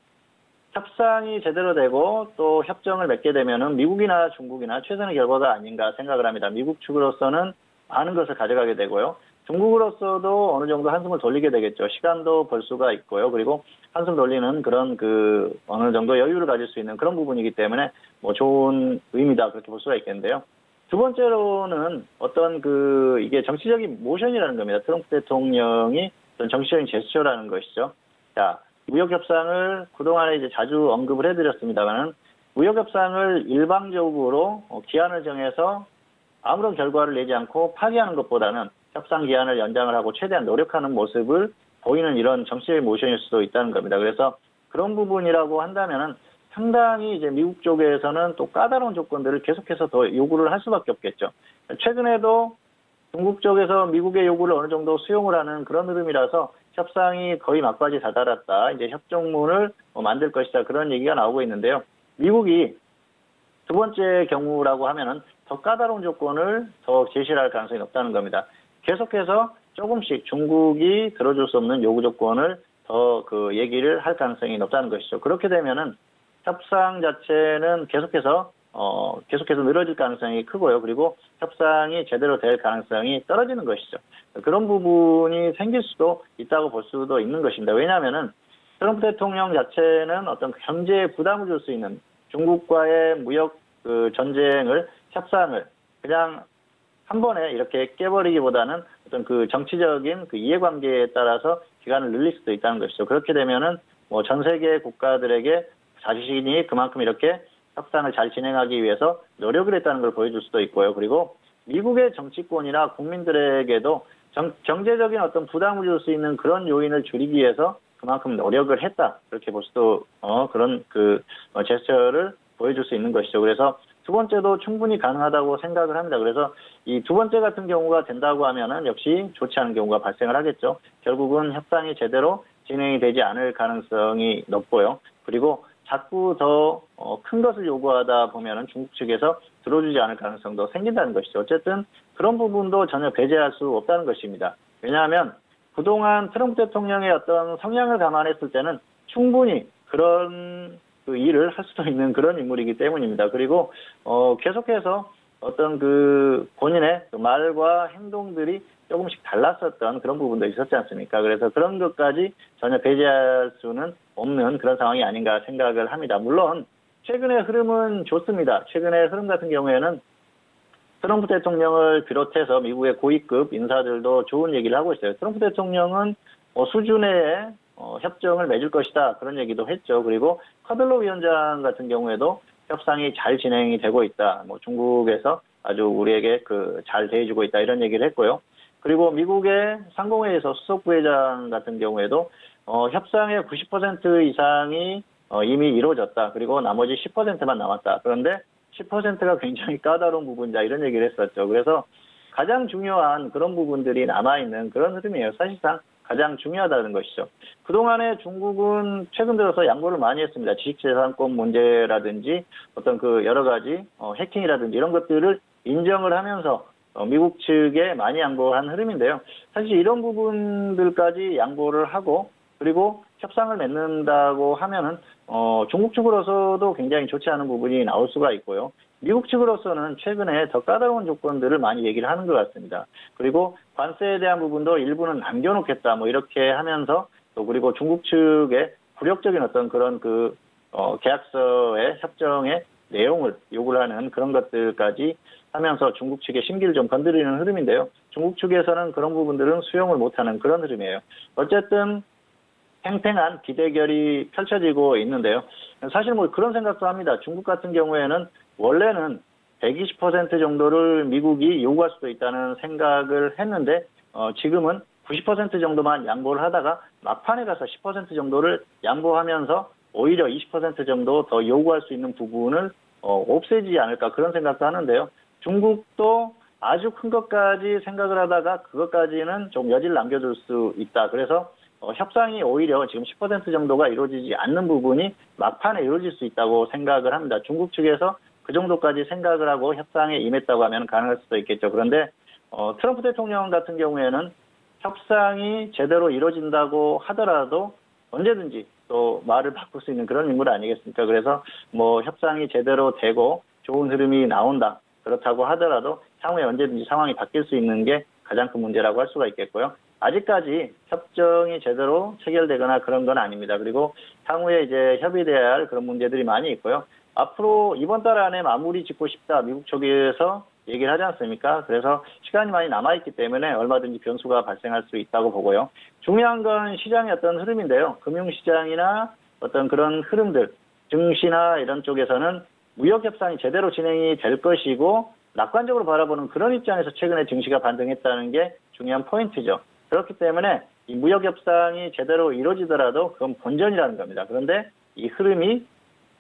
협상이 제대로 되고 또 협정을 맺게 되면은 미국이나 중국이나 최선의 결과가 아닌가 생각을 합니다. 미국 측으로서는 많은 것을 가져가게 되고요. 중국으로서도 어느 정도 한숨을 돌리게 되겠죠. 시간도 벌 수가 있고요. 그리고 한숨 돌리는 그런 어느 정도 여유를 가질 수 있는 그런 부분이기 때문에 좋은 의미다, 그렇게 볼 수가 있겠는데요. 두 번째로는 어떤 이게 정치적인 모션이라는 겁니다. 트럼프 대통령이 어떤 정치적인 제스처라는 것이죠. 자, 무역협상을 그동안에 이제 자주 언급을 해드렸습니다만은, 무역협상을 일방적으로 기한을 정해서 아무런 결과를 내지 않고 파기하는 것보다는 협상 기한을 연장을 하고 최대한 노력하는 모습을 보이는 이런 정치적인 모션일 수도 있다는 겁니다. 그래서 그런 부분이라고 한다면은 상당히 이제 미국 쪽에서는 또 까다로운 조건들을 계속해서 더 요구를 할 수밖에 없겠죠. 최근에도 중국 쪽에서 미국의 요구를 어느 정도 수용을 하는 그런 흐름이라서 협상이 거의 막바지 다다랐다, 이제 협정문을 만들 것이다, 그런 얘기가 나오고 있는데요. 미국이 두 번째 경우라고 하면은 더 까다로운 조건을 더 제시를 할 가능성이 높다는 겁니다. 계속해서 조금씩 중국이 들어줄 수 없는 요구 조건을 더 그 얘기를 할 가능성이 높다는 것이죠. 그렇게 되면은 협상 자체는 계속해서 늘어질 가능성이 크고요. 그리고 협상이 제대로 될 가능성이 떨어지는 것이죠. 그런 부분이 생길 수도 있다고 볼 수도 있는 것입니다. 왜냐하면은 트럼프 대통령 자체는 어떤 경제에 부담을 줄 수 있는 중국과의 무역 그 전쟁을, 협상을 그냥 한 번에 이렇게 깨버리기보다는 어떤 그 정치적인 그 이해관계에 따라서 기간을 늘릴 수도 있다는 것이죠. 그렇게 되면은 뭐 전 세계 국가들에게 자신이 그만큼 이렇게 협상을 잘 진행하기 위해서 노력을 했다는 걸 보여줄 수도 있고요. 그리고 미국의 정치권이나 국민들에게도 경제적인 어떤 부담을 줄 수 있는 그런 요인을 줄이기 위해서 그만큼 노력을 했다. 그렇게 볼 수도 그런 제스처를 보여줄 수 있는 것이죠. 그래서 두 번째도 충분히 가능하다고 생각을 합니다. 그래서 이 두 번째 같은 경우가 된다고 하면은 역시 좋지 않은 경우가 발생을 하겠죠. 결국은 협상이 제대로 진행이 되지 않을 가능성이 높고요. 그리고 자꾸 더 큰 것을 요구하다 보면은 중국 측에서 들어주지 않을 가능성도 생긴다는 것이죠. 어쨌든 그런 부분도 전혀 배제할 수 없다는 것입니다. 왜냐하면 그동안 트럼프 대통령의 어떤 성향을 감안했을 때는 충분히 그런 그 일을 할 수도 있는 그런 인물이기 때문입니다. 그리고 계속해서 어떤 그 본인의 그 말과 행동들이 조금씩 달랐었던 그런 부분도 있었지 않습니까? 그래서 그런 것까지 전혀 배제할 수는 없는 그런 상황이 아닌가 생각을 합니다. 물론 최근의 흐름은 좋습니다. 최근의 흐름 같은 경우에는 트럼프 대통령을 비롯해서 미국의 고위급 인사들도 좋은 얘기를 하고 있어요. 트럼프 대통령은 수준의 협정을 맺을 것이다. 그런 얘기도 했죠. 그리고 카들로 위원장 같은 경우에도 협상이 잘 진행이 되고 있다. 뭐 중국에서 아주 우리에게 잘 대해주고 있다. 이런 얘기를 했고요. 그리고 미국의 상공회의소 수석 부회장 같은 경우에도 협상의 90% 이상이 이미 이루어졌다. 그리고 나머지 10%만 남았다. 그런데 10%가 굉장히 까다로운 부분이다. 이런 얘기를 했었죠. 그래서 가장 중요한 그런 부분들이 남아있는 그런 흐름이에요. 사실상 가장 중요하다는 것이죠. 그동안에 중국은 최근 들어서 양보를 많이 했습니다. 지식재산권 문제라든지 어떤 그 여러 가지 해킹이라든지 이런 것들을 인정을 하면서 미국 측에 많이 양보한 흐름인데요. 사실 이런 부분들까지 양보를 하고 그리고 협상을 맺는다고 하면은 중국 측으로서도 굉장히 좋지 않은 부분이 나올 수가 있고요. 미국 측으로서는 최근에 더 까다로운 조건들을 많이 얘기를 하는 것 같습니다. 그리고 관세에 대한 부분도 일부는 남겨놓겠다 뭐 이렇게 하면서 또 그리고 중국 측의 굴욕적인 어떤 그런 계약서의 협정의 내용을 요구를 하는 그런 것들까지 하면서 중국 측의 심기를 좀 건드리는 흐름인데요. 중국 측에서는 그런 부분들은 수용을 못하는 그런 흐름이에요. 어쨌든 팽팽한 기대결이 펼쳐지고 있는데요. 사실 뭐 그런 생각도 합니다. 중국 같은 경우에는 원래는 120% 정도를 미국이 요구할 수도 있다는 생각을 했는데 지금은 90% 정도만 양보를 하다가 막판에 가서 10% 정도를 양보하면서 오히려 20% 정도 더 요구할 수 있는 부분을 없애지 않을까 그런 생각도 하는데요. 중국도 아주 큰 것까지 생각을 하다가 그것까지는 좀 여지를 남겨둘 수 있다. 그래서 협상이 오히려 지금 10% 정도가 이루어지지 않는 부분이 막판에 이루어질 수 있다고 생각을 합니다. 중국 측에서 그 정도까지 생각을 하고 협상에 임했다고 하면 가능할 수도 있겠죠. 그런데 트럼프 대통령 같은 경우에는 협상이 제대로 이루어진다고 하더라도 언제든지 또 말을 바꿀 수 있는 그런 인물 아니겠습니까? 그래서 뭐 협상이 제대로 되고 좋은 흐름이 나온다. 그렇다고 하더라도 향후에 언제든지 상황이 바뀔 수 있는 게 가장 큰 문제라고 할 수가 있겠고요. 아직까지 협정이 제대로 체결되거나 그런 건 아닙니다. 그리고 향후에 이제 협의돼야 할 그런 문제들이 많이 있고요. 앞으로 이번 달 안에 마무리 짓고 싶다. 미국 쪽에서 얘기를 하지 않습니까? 그래서 시간이 많이 남아있기 때문에 얼마든지 변수가 발생할 수 있다고 보고요. 중요한 건 시장의 어떤 흐름인데요. 금융시장이나 어떤 그런 흐름들, 증시나 이런 쪽에서는 무역협상이 제대로 진행이 될 것이고 낙관적으로 바라보는 그런 입장에서 최근에 증시가 반등했다는 게 중요한 포인트죠. 그렇기 때문에 이 무역협상이 제대로 이루어지더라도 그건 본전이라는 겁니다. 그런데 이 흐름이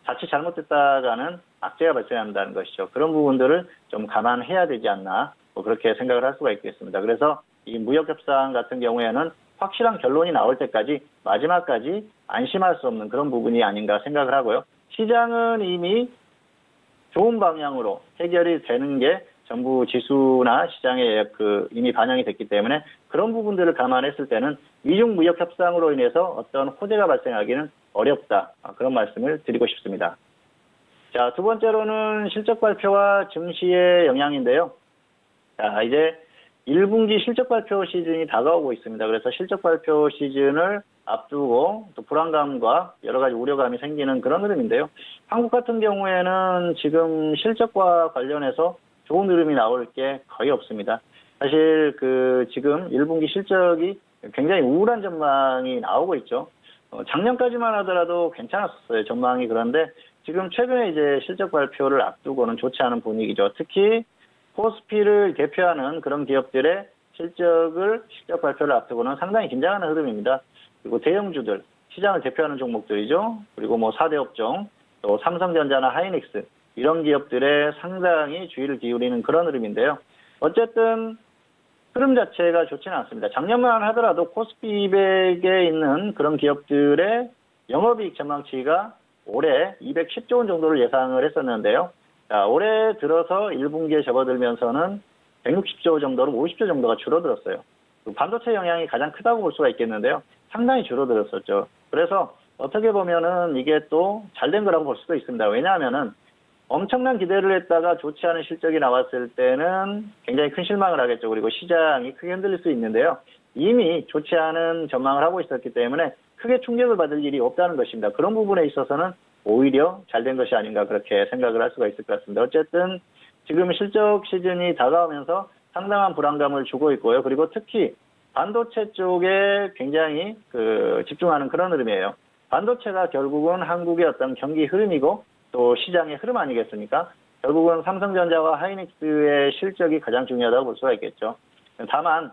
자칫 잘못됐다가는 악재가 발생한다는 것이죠. 그런 부분들을 좀 감안해야 되지 않나 뭐 그렇게 생각을 할 수가 있겠습니다. 그래서 이 무역협상 같은 경우에는 확실한 결론이 나올 때까지 마지막까지 안심할 수 없는 그런 부분이 아닌가 생각을 하고요. 시장은 이미 좋은 방향으로 해결이 되는 게 전부 지수나 시장에 이미 반영이 됐기 때문에 그런 부분들을 감안했을 때는 미중 무역 협상으로 인해서 어떤 호재가 발생하기는 어렵다. 그런 말씀을 드리고 싶습니다. 자, 두 번째로는 실적 발표와 증시의 영향인데요. 자, 이제 1분기 실적 발표 시즌이 다가오고 있습니다. 그래서 실적 발표 시즌을 앞두고 또 불안감과 여러 가지 우려감이 생기는 그런 흐름인데요. 한국 같은 경우에는 지금 실적과 관련해서 좋은 흐름이 나올 게 거의 없습니다. 사실 지금 1분기 실적이 굉장히 우울한 전망이 나오고 있죠. 작년까지만 하더라도 괜찮았었어요, 전망이. 그런데 지금 최근에 이제 실적 발표를 앞두고는 좋지 않은 분위기죠. 특히 코스피를 대표하는 그런 기업들의 실적 발표를 앞두고는 상당히 긴장하는 흐름입니다. 그리고 대형주들, 시장을 대표하는 종목들이죠. 그리고 뭐 4대 업종, 또 삼성전자나 하이닉스, 이런 기업들에 상당히 주의를 기울이는 그런 흐름인데요. 어쨌든 흐름 자체가 좋지는 않습니다. 작년만 하더라도 코스피 200에 있는 그런 기업들의 영업이익 전망치가 올해 210조 원 정도를 예상을 했었는데요. 자, 올해 들어서 1분기에 접어들면서는 160조 정도로 50조 정도가 줄어들었어요. 반도체 영향이 가장 크다고 볼 수가 있겠는데요. 상당히 줄어들었었죠. 그래서 어떻게 보면은 이게 또 잘된 거라고 볼 수도 있습니다. 왜냐하면은 엄청난 기대를 했다가 좋지 않은 실적이 나왔을 때는 굉장히 큰 실망을 하겠죠. 그리고 시장이 크게 흔들릴 수 있는데요. 이미 좋지 않은 전망을 하고 있었기 때문에 크게 충격을 받을 일이 없다는 것입니다. 그런 부분에 있어서는 오히려 잘된 것이 아닌가 그렇게 생각을 할 수가 있을 것 같습니다. 어쨌든 지금 실적 시즌이 다가오면서 상당한 불안감을 주고 있고요. 그리고 특히 반도체 쪽에 굉장히 집중하는 그런 흐름이에요. 반도체가 결국은 한국의 어떤 경기 흐름이고 또 시장의 흐름 아니겠습니까? 결국은 삼성전자와 하이닉스의 실적이 가장 중요하다고 볼 수가 있겠죠. 다만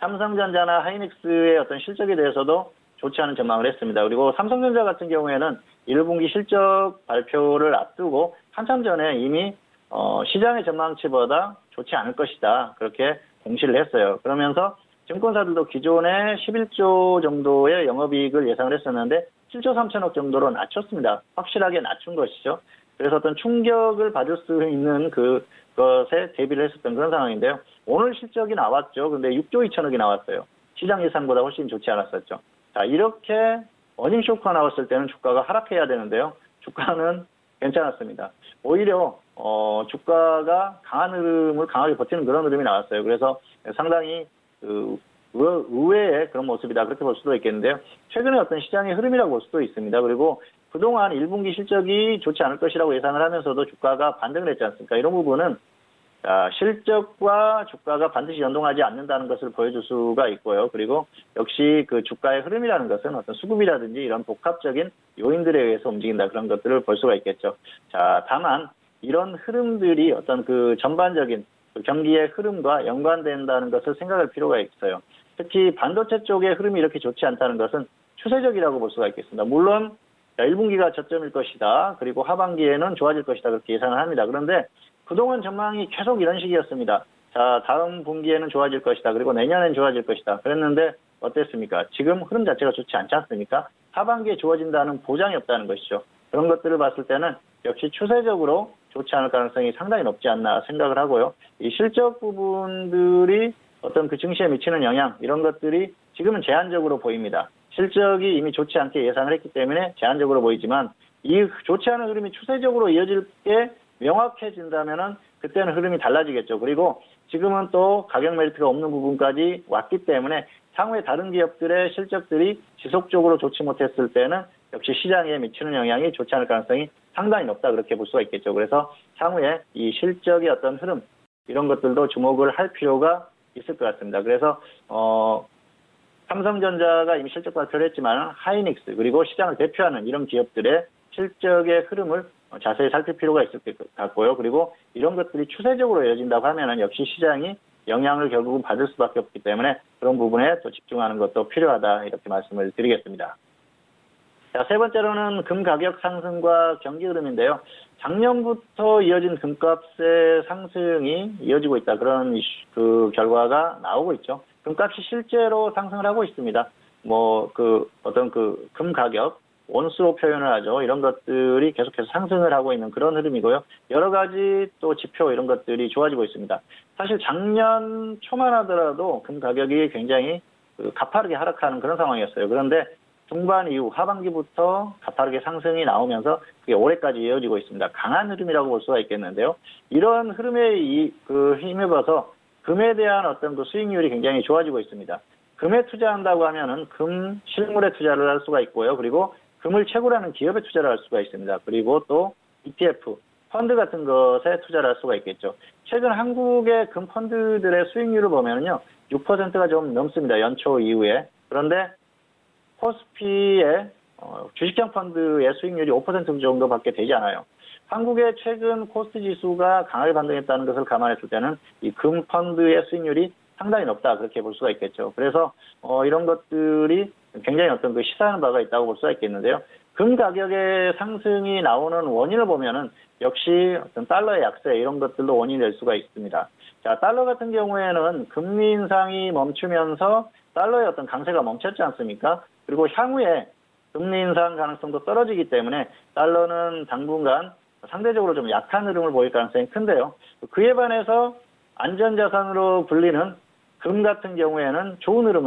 삼성전자나 하이닉스의 어떤 실적에 대해서도 좋지 않은 전망을 했습니다. 그리고 삼성전자 같은 경우에는 1분기 실적 발표를 앞두고 한참 전에 이미 시장의 전망치보다 좋지 않을 것이다. 그렇게 공시를 했어요. 그러면서 증권사들도 기존에 11조 정도의 영업이익을 예상을 했었는데 7조 3천억 정도로 낮췄습니다. 확실하게 낮춘 것이죠. 그래서 어떤 충격을 받을 수 있는 그것에 대비를 했었던 그런 상황인데요. 오늘 실적이 나왔죠. 근데 6조 2천억이 나왔어요. 시장 예상보다 훨씬 좋지 않았었죠. 자, 이렇게 어닝 쇼크가 나왔을 때는 주가가 하락해야 되는데요. 주가는 괜찮았습니다. 오히려 주가가 강한 흐름을 강하게 버티는 그런 흐름이 나왔어요. 그래서 상당히 의외의 그런 모습이다. 그렇게 볼 수도 있겠는데요. 최근에 어떤 시장의 흐름이라고 볼 수도 있습니다. 그리고 그동안 1분기 실적이 좋지 않을 것이라고 예상을 하면서도 주가가 반등을 했지 않습니까? 이런 부분은 실적과 주가가 반드시 연동하지 않는다는 것을 보여줄 수가 있고요. 그리고 역시 그 주가의 흐름이라는 것은 어떤 수급이라든지 이런 복합적인 요인들에 의해서 움직인다. 그런 것들을 볼 수가 있겠죠. 자, 다만 이런 흐름들이 어떤 전반적인 경기의 흐름과 연관된다는 것을 생각할 필요가 있어요. 특히 반도체 쪽의 흐름이 이렇게 좋지 않다는 것은 추세적이라고 볼 수가 있겠습니다. 물론 1분기가 저점일 것이다. 그리고 하반기에는 좋아질 것이다. 그렇게 예상을 합니다. 그런데 그동안 전망이 계속 이런 식이었습니다. 자, 다음 분기에는 좋아질 것이다. 그리고 내년엔 좋아질 것이다. 그랬는데 어땠습니까? 지금 흐름 자체가 좋지 않지 않습니까? 하반기에 좋아진다는 보장이 없다는 것이죠. 그런 것들을 봤을 때는 역시 추세적으로 좋지 않을 가능성이 상당히 높지 않나 생각을 하고요. 이 실적 부분들이 어떤 증시에 미치는 영향 이런 것들이 지금은 제한적으로 보입니다. 실적이 이미 좋지 않게 예상을 했기 때문에 제한적으로 보이지만 이 좋지 않은 흐름이 추세적으로 이어질 게 명확해진다면은 그때는 흐름이 달라지겠죠. 그리고 지금은 또 가격 메리트가 없는 부분까지 왔기 때문에 향후에 다른 기업들의 실적들이 지속적으로 좋지 못했을 때는 역시 시장에 미치는 영향이 좋지 않을 가능성이 상당히 높다 그렇게 볼 수가 있겠죠. 그래서 향후에 이 실적의 어떤 흐름 이런 것들도 주목을 할 필요가 있을 것 같습니다. 그래서 삼성전자가 이미 실적 발표를 했지만 하이닉스 그리고 시장을 대표하는 이런 기업들의 실적의 흐름을 자세히 살필 필요가 있을 것 같고요. 그리고 이런 것들이 추세적으로 이어진다고 하면은 역시 시장이 영향을 결국은 받을 수밖에 없기 때문에 그런 부분에 또 집중하는 것도 필요하다 이렇게 말씀을 드리겠습니다. 자, 세 번째로는 금 가격 상승과 경기 흐름인데요. 작년부터 이어진 금값의 상승이 이어지고 있다. 그런 결과가 나오고 있죠. 금값이 실제로 상승을 하고 있습니다. 금 가격, 원수로 표현을 하죠. 이런 것들이 계속해서 상승을 하고 있는 그런 흐름이고요. 여러 가지 또 지표 이런 것들이 좋아지고 있습니다. 사실 작년 초만 하더라도 금 가격이 굉장히 가파르게 하락하는 그런 상황이었어요. 그런데 중반 이후 하반기부터 가파르게 상승이 나오면서 그게 올해까지 이어지고 있습니다. 강한 흐름이라고 볼 수가 있겠는데요. 이런 흐름에 힘입어서 금에 대한 어떤 그 수익률이 굉장히 좋아지고 있습니다. 금에 투자한다고 하면은 금 실물에 투자를 할 수가 있고요. 그리고 금을 최고로 하는 기업에 투자를 할 수가 있습니다. 그리고 또 ETF, 펀드 같은 것에 투자를 할 수가 있겠죠. 최근 한국의 금 펀드들의 수익률을 보면요. 6%가 좀 넘습니다. 연초 이후에. 그런데 코스피의 주식형 펀드의 수익률이 5% 정도밖에 되지 않아요. 한국의 최근 코스피 지수가 강하게 반등했다는 것을 감안했을 때는 이 금 펀드의 수익률이 상당히 높다 그렇게 볼 수가 있겠죠. 그래서 이런 것들이 굉장히 어떤 그 시사하는 바가 있다고 볼 수가 있겠는데요. 금 가격의 상승이 나오는 원인을 보면은 역시 어떤 달러의 약세 이런 것들도 원인이 될 수가 있습니다. 자, 달러 같은 경우에는 금리 인상이 멈추면서 달러의 어떤 강세가 멈췄지 않습니까? 그리고 향후에 금리 인상 가능성도 떨어지기 때문에 달러는 당분간 상대적으로 좀 약한 흐름을 보일 가능성이 큰데요. 그에 반해서 안전자산으로 불리는 금 같은 경우에는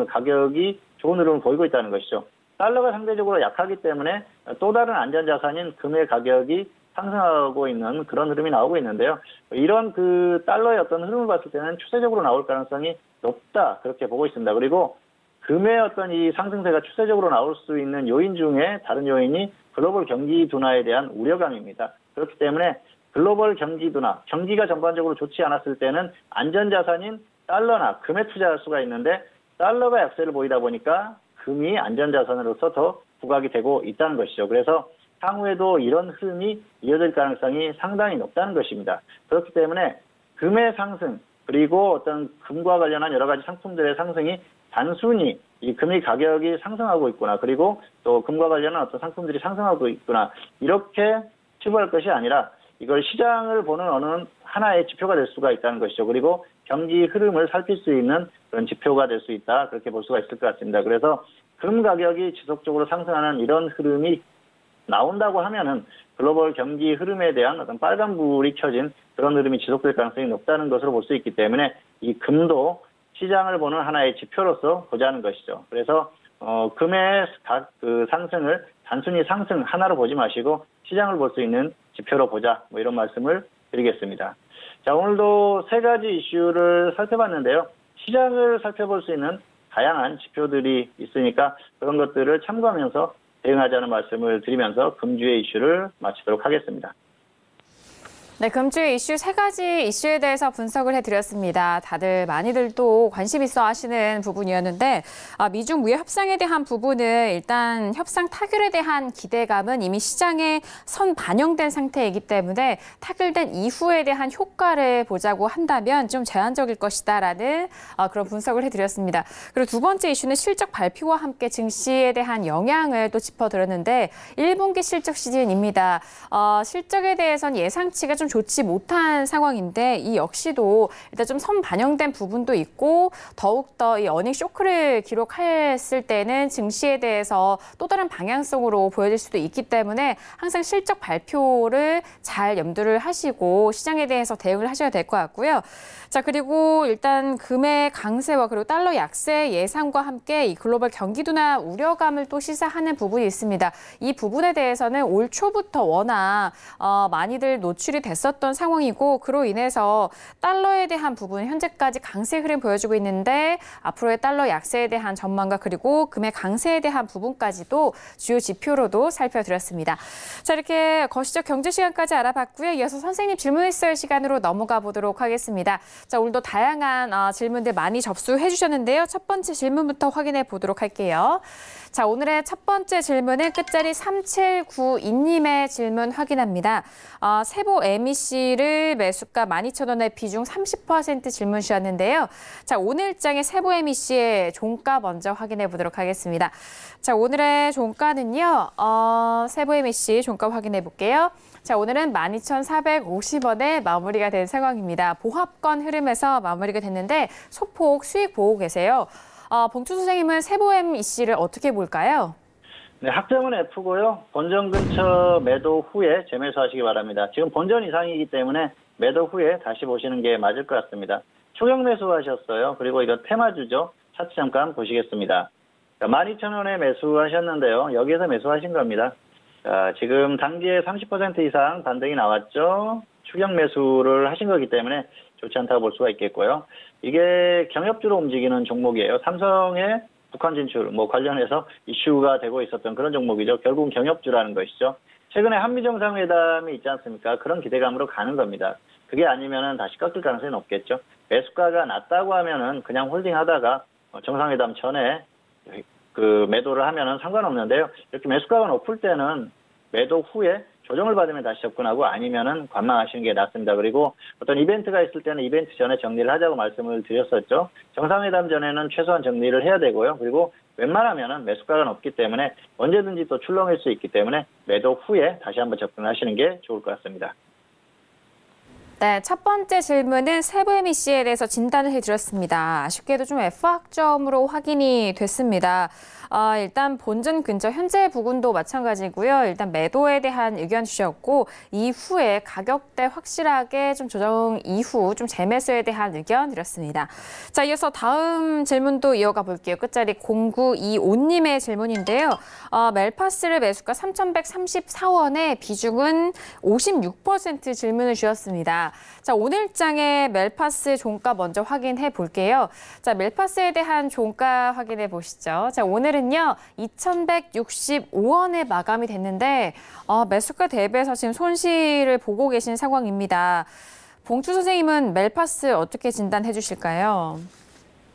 가격이 좋은 흐름을 보이고 있다는 것이죠. 달러가 상대적으로 약하기 때문에 또 다른 안전자산인 금의 가격이 상승하고 있는 그런 흐름이 나오고 있는데요. 이런 그 달러의 어떤 흐름을 봤을 때는 추세적으로 나올 가능성이 높다 그렇게 보고 있습니다. 그리고 금의 어떤 이 상승세가 추세적으로 나올 수 있는 요인 중에 다른 요인이 글로벌 경기 둔화에 대한 우려감입니다. 그렇기 때문에 글로벌 경기 둔화, 경기가 전반적으로 좋지 않았을 때는 안전자산인 달러나 금에 투자할 수가 있는데 달러가 약세를 보이다 보니까 금이 안전자산으로서 더 부각이 되고 있다는 것이죠. 그래서 향후에도 이런 흐름이 이어질 가능성이 상당히 높다는 것입니다. 그렇기 때문에 금의 상승 그리고 어떤 금과 관련한 여러 가지 상품들의 상승이 단순히 이 금리 가격이 상승하고 있구나 그리고 또 금과 관련한 어떤 상품들이 상승하고 있구나 이렇게 치부할 것이 아니라 이걸 시장을 보는 어느 하나의 지표가 될 수가 있다는 것이죠. 그리고 경기 흐름을 살필 수 있는 그런 지표가 될 수 있다 그렇게 볼 수가 있을 것 같습니다. 그래서 금 가격이 지속적으로 상승하는 이런 흐름이 나온다고 하면은 글로벌 경기 흐름에 대한 어떤 빨간불이 켜진 그런 흐름이 지속될 가능성이 높다는 것으로 볼 수 있기 때문에 이 금도 시장을 보는 하나의 지표로서 보자는 것이죠. 그래서 금의 그 상승을 단순히 상승 하나로 보지 마시고 시장을 볼 수 있는 지표로 보자 뭐 이런 말씀을 드리겠습니다. 자, 오늘도 세 가지 이슈를 살펴봤는데요. 시장을 살펴볼 수 있는 다양한 지표들이 있으니까 그런 것들을 참고하면서 대응하자는 말씀을 드리면서 금주의 이슈를 마치도록 하겠습니다. 네, 금주의 이슈 세 가지 이슈에 대해서 분석을 해드렸습니다. 다들 많이들 또 관심 있어 하시는 부분이었는데 미중 무역 협상에 대한 부분은 일단 협상 타결에 대한 기대감은 이미 시장에 선 반영된 상태이기 때문에 타결된 이후에 대한 효과를 보자고 한다면 좀 제한적일 것이다라는 그런 분석을 해드렸습니다. 그리고 두 번째 이슈는 실적 발표와 함께 증시에 대한 영향을 또 짚어드렸는데 1분기 실적 시즌입니다. 실적에 대해서는 예상치가 좀 좋지 못한 상황인데 이 역시도 일단 좀 선 반영된 부분도 있고 더욱더 이 어닝 쇼크를 기록했을 때는 증시에 대해서 또 다른 방향성으로 보여질 수도 있기 때문에 항상 실적 발표를 잘 염두를 하시고 시장에 대해서 대응을 하셔야 될 것 같고요. 자, 그리고 일단 금의 강세와 그리고 달러 약세 예상과 함께 이 글로벌 경기 둔화 우려감을 또 시사하는 부분이 있습니다. 이 부분에 대해서는 올 초부터 워낙 많이들 노출이 됐었던 상황이고 그로 인해서 달러에 대한 부분 현재까지 강세 흐름 보여주고 있는데 앞으로의 달러 약세에 대한 전망과 그리고 금의 강세에 대한 부분까지도 주요 지표로도 살펴드렸습니다. 자, 이렇게 거시적 경제 시간까지 알아봤고요. 이어서 선생님 질문했을 시간으로 넘어가 보도록 하겠습니다. 자, 오늘도 다양한 질문들 많이 접수해 주셨는데요. 첫 번째 질문부터 확인해 보도록 할게요. 자, 오늘의 첫 번째 질문은 끝자리 3792님의 질문 확인합니다. 세보 MEC를 매수가 12,000원의 비중 30% 질문 주셨는데요. 자, 오늘장의 세보 MEC의 종가 먼저 확인해 보도록 하겠습니다. 자, 오늘의 종가는요. 세보 MEC 종가 확인해 볼게요. 자, 오늘은 12,450원에 마무리가 된 상황입니다. 보합권 흐름에서 마무리가 됐는데 소폭 수익 보고 계세요. 봉투 선생님은 세보 MEC를 어떻게 볼까요? 네, 학점은 F고요. 본전 근처 매도 후에 재매수하시기 바랍니다. 지금 본전 이상이기 때문에 매도 후에 다시 보시는 게 맞을 것 같습니다. 초경 매수하셨어요. 그리고 이거 테마주죠. 차트 잠깐 보시겠습니다. 12,000원에 매수하셨는데요. 여기에서 매수하신 겁니다. 자, 지금 단기에 30% 이상 반등이 나왔죠. 추격 매수를 하신 거기 때문에 좋지 않다고 볼 수가 있겠고요. 이게 경협주로 움직이는 종목이에요. 삼성의 북한 진출 관련해서 이슈가 되고 있었던 그런 종목이죠. 결국은 경협주라는 것이죠. 최근에 한미 정상회담이 있지 않습니까? 그런 기대감으로 가는 겁니다. 그게 아니면은 다시 꺾일 가능성이 높겠죠. 매수가가 낮다고 하면은 그냥 홀딩하다가 정상회담 전에 그 매도를 하면은 상관없는데요. 이렇게 매수가가 높을 때는 매도 후에 조정을 받으면 다시 접근하고 아니면은 관망하시는 게 낫습니다. 그리고 어떤 이벤트가 있을 때는 이벤트 전에 정리를 하자고 말씀을 드렸었죠. 정상회담 전에는 최소한 정리를 해야 되고요. 그리고 웬만하면은 매수가가 높기 때문에 언제든지 또 출렁일 수 있기 때문에 매도 후에 다시 한번 접근하시는 게 좋을 것 같습니다. 네, 첫 번째 질문은 세부 MEC에 대해서 진단을 해드렸습니다. 아쉽게도 좀 F학점으로 확인이 됐습니다. 일단 본전 근처 현재 부근도 마찬가지고요. 일단 매도에 대한 의견 주셨고 이후에 가격대 확실하게 좀 조정 이후 좀 재매수에 대한 의견 드렸습니다. 자, 이어서 다음 질문도 이어가 볼게요. 끝자리 0925님의 질문인데요. 멜파스를 매수가 3,134원에 비중은 56% 질문을 주셨습니다. 자, 오늘장의 멜파스 종가 먼저 확인해 볼게요. 자, 멜파스에 대한 종가 확인해 보시죠. 자, 오늘은요 2,165원에 마감이 됐는데 매수가 대비해서 지금 손실을 보고 계신 상황입니다. 봉추 선생님은 멜파스 어떻게 진단해 주실까요?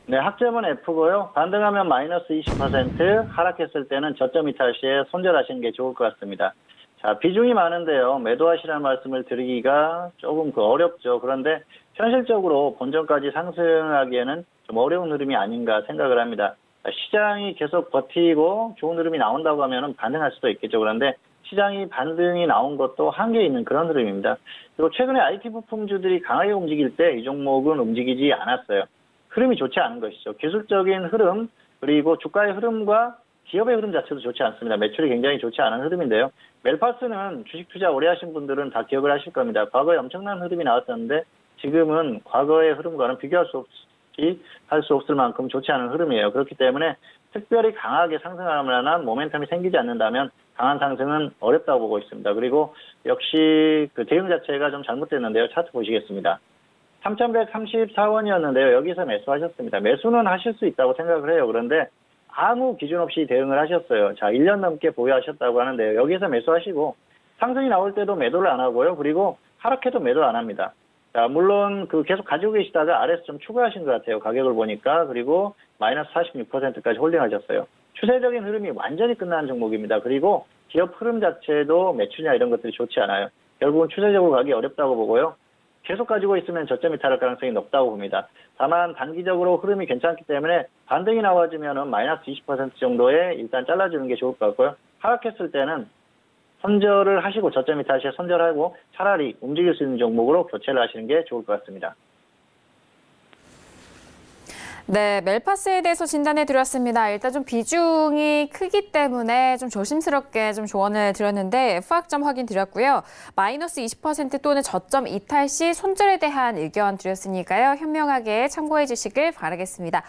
네, 학점은 F고요. 반등하면 마이너스 20%, 하락했을 때는 저점 이탈 시에 손절하시는 게 좋을 것 같습니다. 자, 비중이 많은데요. 매도하시라는 말씀을 드리기가 조금 어렵죠. 그런데 현실적으로 본전까지 상승하기에는 좀 어려운 흐름이 아닌가 생각을 합니다. 시장이 계속 버티고 좋은 흐름이 나온다고 하면 반등할 수도 있겠죠. 그런데 시장이 반등이 나온 것도 한계 있는 그런 흐름입니다. 그리고 최근에 IT 부품주들이 강하게 움직일 때 이 종목은 움직이지 않았어요. 흐름이 좋지 않은 것이죠. 기술적인 흐름 그리고 주가의 흐름과 기업의 흐름 자체도 좋지 않습니다. 매출이 굉장히 좋지 않은 흐름인데요. 멜파스는 주식 투자 오래 하신 분들은 다 기억을 하실 겁니다. 과거에 엄청난 흐름이 나왔었는데 지금은 과거의 흐름과는 비교할 수 없이 할 수 없을 만큼 좋지 않은 흐름이에요. 그렇기 때문에 특별히 강하게 상승할 만한 모멘텀이 생기지 않는다면 강한 상승은 어렵다고 보고 있습니다. 그리고 역시 그 대응 자체가 좀 잘못됐는데요. 차트 보시겠습니다. 3,134원이었는데요. 여기서 매수하셨습니다. 매수는 하실 수 있다고 생각을 해요. 그런데 아무 기준 없이 대응을 하셨어요. 자, 1년 넘게 보유하셨다고 하는데요. 여기서 매수하시고 상승이 나올 때도 매도를 안 하고요. 그리고 하락해도 매도를 안 합니다. 자, 물론 계속 가지고 계시다가 아래에서 좀 추가하신 것 같아요. 가격을 보니까. 그리고 마이너스 46%까지 홀딩하셨어요. 추세적인 흐름이 완전히 끝난 종목입니다. 그리고 기업 흐름 자체도 매출이나 이런 것들이 좋지 않아요. 결국은 추세적으로 가기 어렵다고 보고요. 계속 가지고 있으면 저점이 탈할 가능성이 높다고 봅니다. 다만 단기적으로 흐름이 괜찮기 때문에 반등이 나와주면 마이너스 20% 정도에 일단 잘라주는 게 좋을 것 같고요. 하락했을 때는 손절을 하시고 저점 이탈 시에 손절하고 차라리 움직일 수 있는 종목으로 교체를 하시는 게 좋을 것 같습니다. 네, 멜파스에 대해서 진단해 드렸습니다. 일단 좀 비중이 크기 때문에 좀 조심스럽게 좀 조언을 드렸는데 F학점 확인 드렸고요. 마이너스 20% 또는 저점 이탈 시 손절에 대한 의견 드렸으니까요. 현명하게 참고해 주시길 바라겠습니다.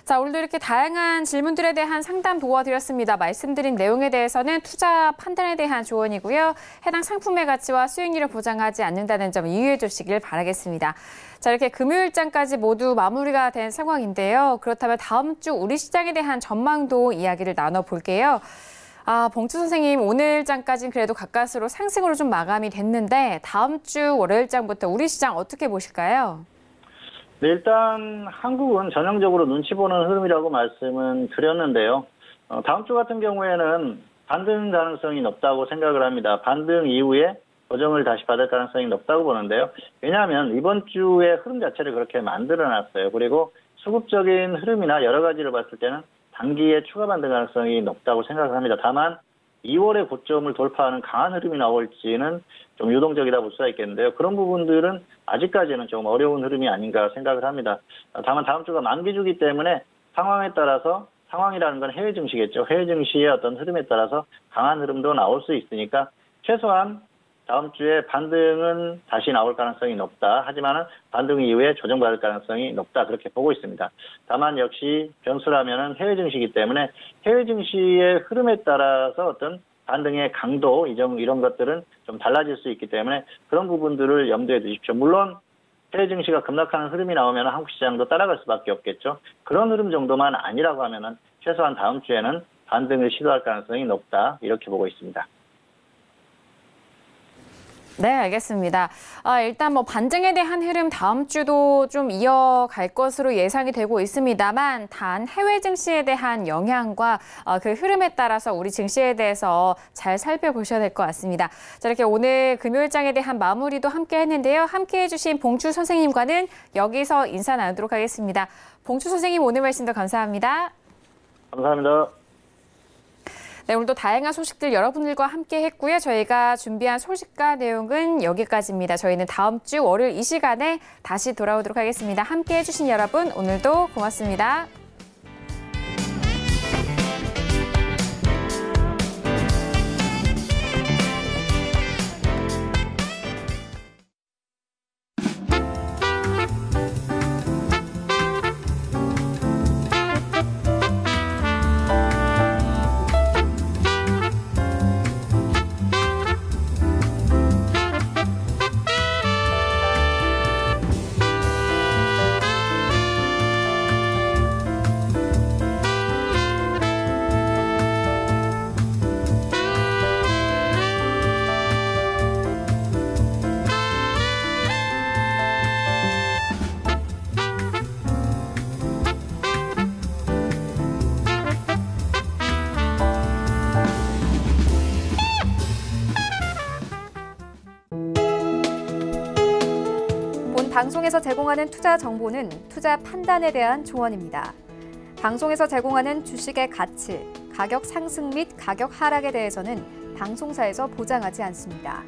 자, 오늘도 이렇게 다양한 질문들에 대한 상담 도와드렸습니다. 말씀드린 내용에 대해서는 투자 판단에 대한 조언이고요. 해당 상품의 가치와 수익률을 보장하지 않는다는 점 이해해 주시길 바라겠습니다. 자, 이렇게 금요일장까지 모두 마무리가 된 상황인데요. 그렇다면 다음 주 우리 시장에 대한 전망도 이야기를 나눠볼게요. 봉추 선생님, 오늘장까지는 그래도 가까스로 상승으로 좀 마감이 됐는데 다음 주 월요일장부터 우리 시장 어떻게 보실까요? 네, 일단 한국은 전형적으로 눈치 보는 흐름이라고 말씀은 드렸는데요. 다음 주 같은 경우에는 반등 가능성이 높다고 생각을 합니다. 반등 이후에 조정을 다시 받을 가능성이 높다고 보는데요. 왜냐하면 이번 주의 흐름 자체를 그렇게 만들어놨어요. 그리고 수급적인 흐름이나 여러 가지를 봤을 때는 단기에 추가 반등 가능성이 높다고 생각합니다. 다만 2월에 고점을 돌파하는 강한 흐름이 나올지는 좀 유동적이다 볼 수가 있겠는데요. 그런 부분들은 아직까지는 좀 어려운 흐름이 아닌가 생각을 합니다. 다만 다음 주가 만기주기 때문에 상황에 따라서 상황이라는 건 해외 증시겠죠. 해외 증시의 어떤 흐름에 따라서 강한 흐름도 나올 수 있으니까 최소한 다음 주에 반등은 다시 나올 가능성이 높다. 하지만 반등 이후에 조정받을 가능성이 높다. 그렇게 보고 있습니다. 다만 역시 변수라면은 해외 증시이기 때문에 해외 증시의 흐름에 따라서 어떤 반등의 강도 이런 것들은 좀 달라질 수 있기 때문에 그런 부분들을 염두에 두십시오. 물론 해외 증시가 급락하는 흐름이 나오면 한국 시장도 따라갈 수밖에 없겠죠. 그런 흐름 정도만 아니라고 하면은 최소한 다음 주에는 반등을 시도할 가능성이 높다. 이렇게 보고 있습니다. 네, 알겠습니다. 일단 반등에 대한 흐름 다음 주도 좀 이어갈 것으로 예상이 되고 있습니다만 단 해외 증시에 대한 영향과 그 흐름에 따라서 우리 증시에 대해서 잘 살펴보셔야 될 것 같습니다. 자, 이렇게 오늘 금요일장에 대한 마무리도 함께 했는데요. 함께 해주신 봉추 선생님과는 여기서 인사 나누도록 하겠습니다. 봉추 선생님 오늘 말씀도 감사합니다. 감사합니다. 네, 오늘도 다양한 소식들 여러분들과 함께 했고요. 저희가 준비한 소식과 내용은 여기까지입니다. 저희는 다음 주 월요일 이 시간에 다시 돌아오도록 하겠습니다. 함께 해주신 여러분 오늘도 고맙습니다. 방송에서 제공하는 투자 정보는 투자 판단에 대한 조언입니다. 방송에서 제공하는 주식의 가치, 가격 상승 및 가격 하락에 대해서는 방송사에서 보장하지 않습니다.